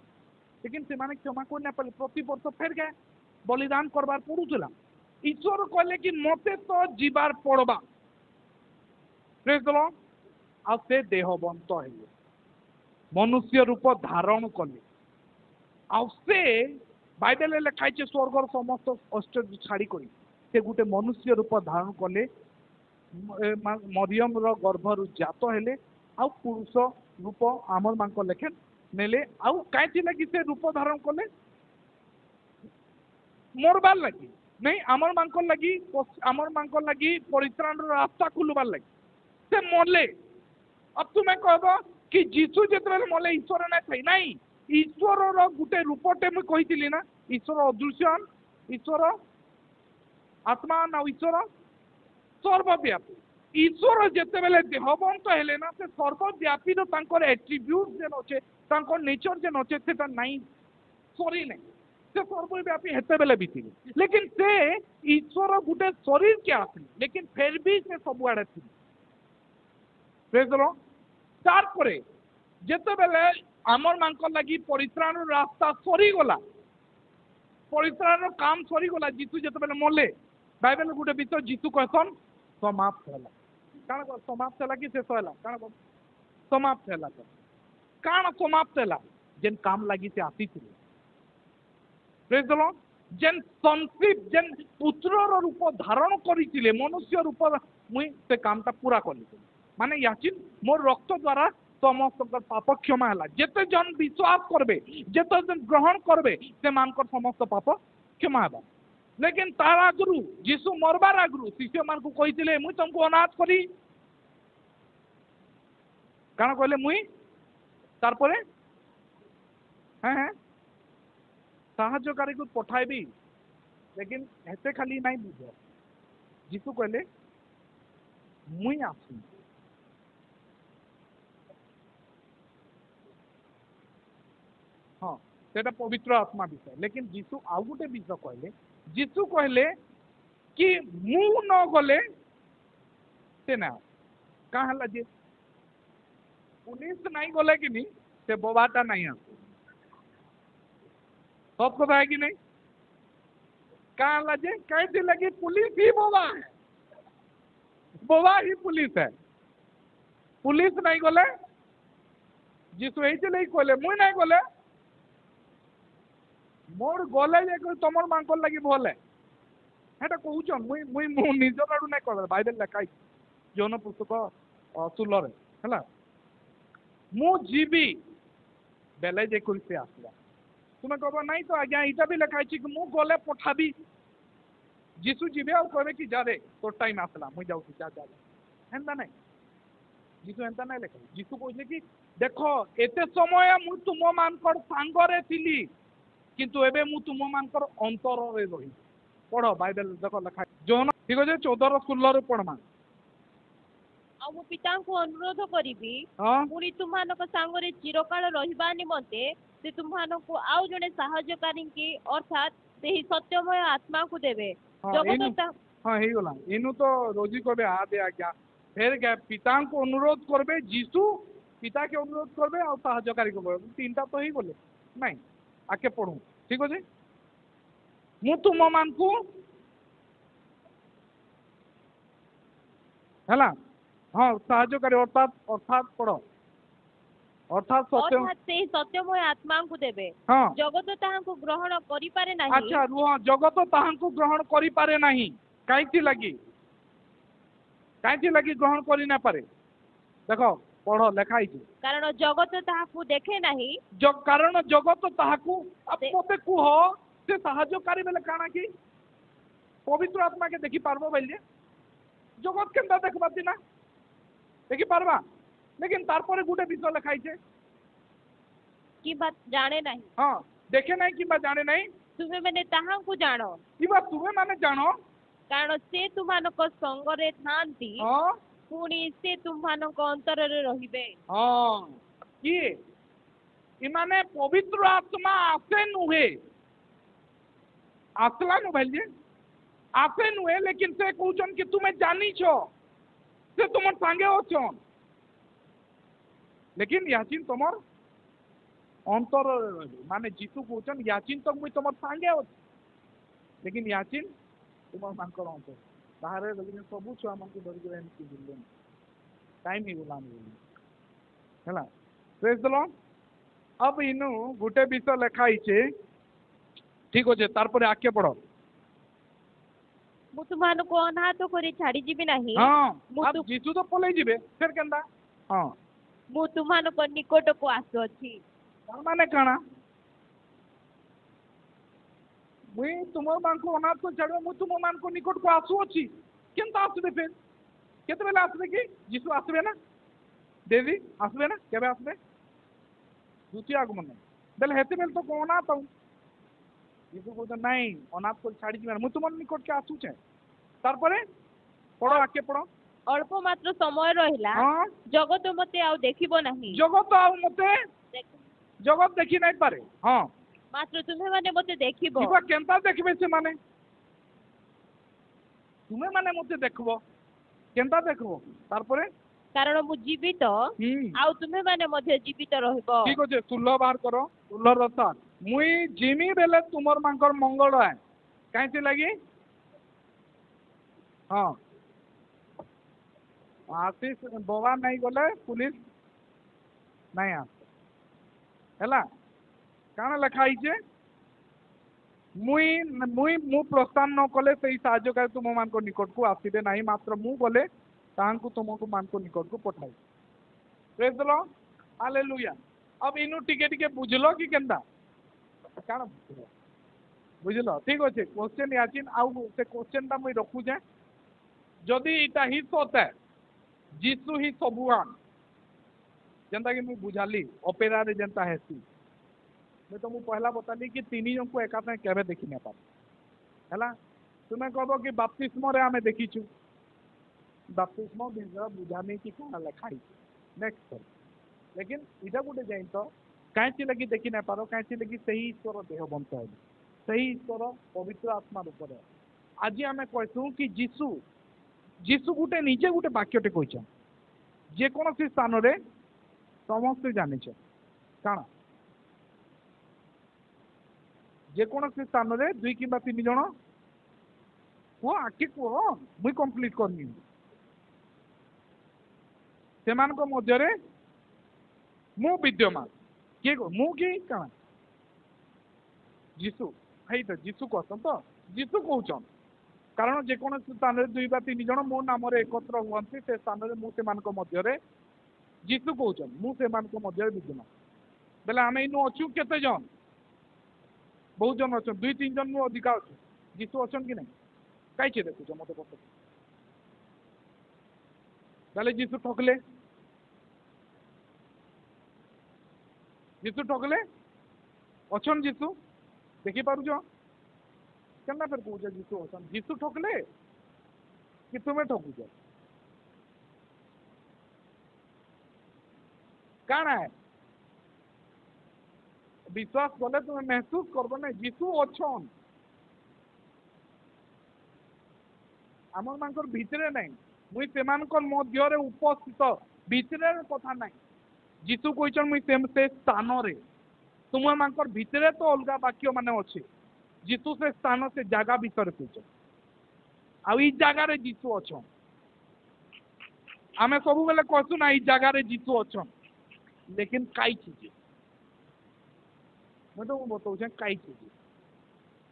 लेकिन से माने क्षमा को ना पाले प्रति वर्ष फेर गए बलिदान करबार पड़ूला ईश्वर कहले कि मते तो जीवार पड़वा प्रेज द लॉर्ड आ से देहबंत हेले मनुष्य रूप धारण कले आ से बाइबल लिखाई स्वर्गर समस्त आश्चर्य छाड़ी करी से गोटे मनुष्य रूप धारण कले मरियम रो गर्भरु जात हेले आ पुरुष रूप आमर मान लेखे नेले आउ कहीं लगी से रूप धारण कले मरबार लगी नहीं आमर मान लगी परित्राण रास्ता खुलबार लगी से मरले अब तुम्हें कहब कि जीसु जिते मरले ईश्वर नहीं ईश्वर गोटे रूपटे मुझे कही ना ईश्वर अदृश्यन ईश्वर आत्मा ना ईश्वर सर्वव्यापी ईश्वर जिते बेले देहबंत हेले ना से सर्वव्यापी एट्रिब्यूट जेन अच्छे नेचर जेन अच्छे से नहीं सॉरी नहीं से सर्वव्यापी हेते बेले भी थी लेकिन से ईश्वर गोटे शरीर के आसले लेकिन फिर भी से सबुआड़े थी तार परे जेते बेले आमर मान लगी परित्राण रास्ता सरीगला परित्राण काम सरीगला जीसु जिते बेले मरले बाइबल गोटे विषय जीसु कहसन समाप्त है काण समाप्त है कि शेष है काण समाप्त है काण समाप्त है जेन काम लगी से आसी थी प्रेज द लॉर्ड जेन संक्षिप्त जेन पुत्र रूप धारण करते मनुष्य रूप मुई से कामटा पूरा करी माने याचिन मोर रक्त द्वारा समस्त पाप क्षमा है जेते जन विश्वास करबे जेते जन ग्रहण करबे से मानकर समस्त पाप क्षमा है लेकिन तार आगु जीसु मरबार आगु शिष्य मान को कही मुई तुमको अनाथ करी काण कहले मुई तार परे हाँ साहाय्यकारी को पठाइबी लेकिन हेते खाली नहीं बुझ जीसु कहले मुई आसू हाँ सेटा पवित्र आत्मा विषय लेकिन जीसु आउ गोटे विषय कहले जीसु कहले कि मु न गले से ना कहा जे पुलिस नहीं गले कि नहीं से बोबाटा नहीं आस सब कथा है कि नहीं कहा लगे कैसे लगी पुलिस ही बोबा है बोबा ही पुलिस है पुलिस नहीं गले जीशु ये कहले मुई नहीं गले मोर गले जे तुम मांकर लगी भले हेटा कहून मुई मुई मु निज आड़ू नहीं कह बाइबल लेखा यौन पुस्तक 16 है मु जीवी बेले जे से आसला तुम्हें कह नहीं तो आज्ञा यहाँ भी लिखाई कि मु गले पठाबी जीशु जीवे और कहे कि जा रे तोर टाइम आसला मुई जाऊँ जा जा हेन्ता नहीं जीशु हेन्ता नहीं लिखा जीशु कहले कि देख एत समय मु तुम मानकर सांगरे थिली किंतु एबे मु तुम मानकर अंतर रे रही पढ़ बाइबल देख लिखा जोन ठीक अच्छे 14:16 पढ़मा आ मु पिता को अनुरोध करी पुणी तुम्हानक सांगरे चिरकाल रहिबा निमंते से तुम्हानक आउ जने सहायकारी की अर्थात से सत्यमय आत्मा को देवे जगत हाँ हे गला इनु तो रोजी कबे आ दे आज्ञा फिर क्या पिता को अनुरोध करबे जीशु पिता के अनुरोध करबे और सहायकारी को तीनटा तो ही बोले नहीं आके पढ़ू ठीक अच्छे मु तुम मान को है हाँ सहायकारी अर्थात अर्थात पढ़ अर्थात सत्य अर्थात से सत्यमय आत्मा को देवे हाँ जगत ताहां ग्रहण करि पारे नाही अच्छा रुह जगत ताहां ग्रहण करि पारे नाही काईथि लगी ग्रहण करि ना पारे देखो पढ़ लिखाई कारण जगत ताहां देखे नाही कारण जगत ताहां मते कुह से सहायकारी बेले काना कि पवित्र आत्मा के देखि पारबो बोलिए जगत केनता देखबाती ना देखि पारबा लेकिन तारपरे गुटे विषय लिखाई कि बात जाने नहीं हाँ देखे नहीं कि जाने नहीं तुम्हें मैंने ताहां को जानो कि बात तुम्हें माने जानो कारण से तुम्हानक संगरे थांती हाँ पुणी से तुम्हानक अंतर रे रहिबे हाँ किए इमाने पवित्र आत्मा आसे नुहे आसला नु भैलिए आसे नुहे लेकिन से कहउछन कि तुम्हें जानी छो से तुम संगे होछन लेकिन याचिन तुमर अंतर माने जीसु कहउछन याचिन तो मुई तुमर संगे हो लेकिन याचिन तुमर मानकर अंतर बाहर लेकिन सब छुआ मन को धर के एमती बुलले टाइम ही गुलाम हैला प्रेज द लॉर्ड अब इनु गुटे विषय लिखाई छे ठीक होचे तार परे आके पढ़ो मु तुमानको अनाथ करे छाड़ी जीबी नाही हां अब जीसु तो पलै जीबे फिर केंदा हां मु तुमानको निकट को आसु अछि तार माने काना मुई तुम मान को अनाथ को छाड़ो मु तुम मान को निकट को आसु अछि केंता आसबे फिर केते बेला आसबे कि जीसु आसबे ना देवी आसबे ना केबे आसबे द्वितीय आगमन बेले हेते बेल तो कोना तो जीसु को नहीं अनाथ को छाड़ी जीबे मु तुम निकट के आसु छे तार परे पढ़ो आके पढ़ो अल्प मात्र समय रहिला हाँ जगत मते आउ देखिबो नाही जगत आउ मते जगत देखि नहीं पारे हाँ मात्र तुम्हें माने मते देखिबो इबा केंता देखबे से माने तुम्हें माने मते देखबो केंता देखबो तार परे कारण मु जीवित आउ तुम्हें माने मते जीवित रहबो ठीक अछि 16 बार करो 16 रता मुई जिमी बेले तुमर मांकर मंगल है काईथि लागि हाँ आशीष बोवा नहीं गले पुलिस नहीं आस हैला काना लिखाई छे मुई मुई मु प्रस्थान न कले से साहाय्यकारी तुम मान को निकट को आसीबे नहीं मात्र मु गले तांको तुमको मान को निकट को पठाई प्रेज द लॉर्ड हालेलुया अब इनु टिके टिके बुझलो कि केंदा काना बुझलो ठीक अछि क्वेश्चन याचिन आउ से क्वेश्चन ता मुई रखु जे जदी इटा ही सत है जीसु ही सबुआन जनता कि मुझे बुझाली ओपेरा रे जनता हेसी मैं तो मुझे पहला बताली कि तीन जन को एका साथ केबे देखि न पार हैला तुम्हें कहबो कि बपतिस्मा रे हमें देखी छु बपतिस्मा बिना बुझाने की कोना लिखाई नेक्स्ट लेकिन इदा गुटे जाइन तो कांची लगी देखि न पारो कांची लगी सही ईश्वर देह बनता है सही ईश्वर पवित्र आत्मा रूप रे आज हमें कहसु कि जीसु जीसु गुटे निजे गुटे वाक्यटे कहछन जे कोनोसी स्थान रे समस्त जानिछ काण जेकोसी स्थान में 2 कि 3 जन कह आखि कह मुई कंप्लीट करनी से मध्य मु विद्यमान किए मु कि काण जीसु है तो जीसु कहते तो जीसु कहन कारण जेकोसी स्थान में 2 ବା 3 जन मो नाम एकत्र हुए से स्थान में मुझे जीसु कहन मुझे विद्यमान बेले आम इन अच्छु केते जन बहुत जन अच्छा 2-3 जन मु अधिका अच्छे जीसु अच्छा कि नहीं कहीं देखुच मत पता बेले जीसु ठकले अच्छा जीसु देखी पारुच क्या फिर कौच जीसु अच्छा जीसु ठकले कि तुम्हें ठकुच काण है विश्वास कले तुम्हें महसूस करब ना जीसु अच्छन आम मान भितर ना मुई से मध्य उपस्थित भितर कथा ना जीसु कहन मुझे स्थान तुम मान भितर तो अलग वाक्य मान अच्छे जीसु से स्थान से जगह विषय कह आई जगार जीसु अच्छा आम सब बेले कहसु ना जगार जीसु अच्छा लेकिन कई चीज मैं तो बताऊे कई चीज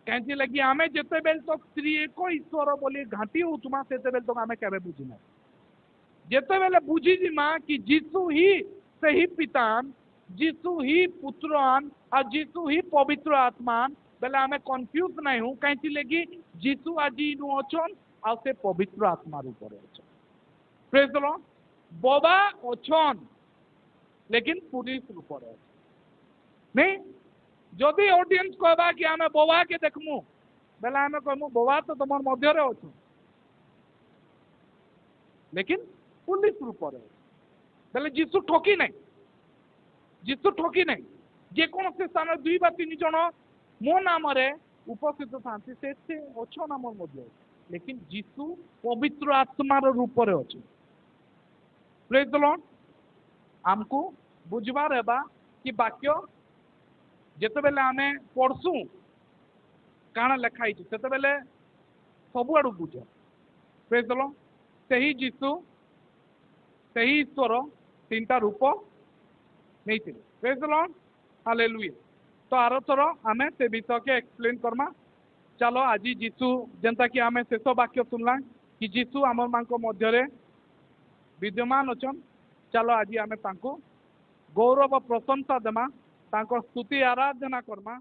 कहीं लगी आम जिते बेल तो स्त्री एक ईश्वर बोली घाटी होमा से तो आम के बुझीना जिते बेले बुझीजिमा कि जीसु ही सही पितान जीसु ही पुत्रान और जीसु ही पवित्र आत्मान बेले आम कन्फ्यूज नहीं हूँ कहीं लगी जीसु आज इनु अच्छन आ से पवित्र आत्मा रूप अच्छन प्रेज द लॉर्ड बोबा अच्छन लेकिन पुलिस रूप नहीं जदि ऑडियंस कहबा कि आम बोबा के देखमु बेले आम कहमु बोबा तो तुम मध्य अच्छु लेकिन पुलिस रूप बेले जीसु ठकी नहीं जेकोसी स्थान 2 ବା 3 जन मो नाम उपस्थित था से अच्छ नाम मध्य लेकिन जीसु पवित्र आत्मार रूप अच्छे प्रेज द लॉर्ड आमको बुझबार है कि वाक्य जिते बेले आम पढ़सु काण लिखाई से बेले सबुआड़ बुझ प्रेज द लॉर्ड सही जीसु सही ईश्वर 3टा रूप नहीं प्रेज द लॉर्ड हालेलुया तो आर थर आम से विषय के एक्सप्लेन करमा चलो आज जीसु जेनता कि आम शेष वाक्य सुनला कि जीसु आम मान मध्य विद्यमान अच्छन चलो आज आम गौरव प्रशंसा देमा स्तुति आराधना करमा।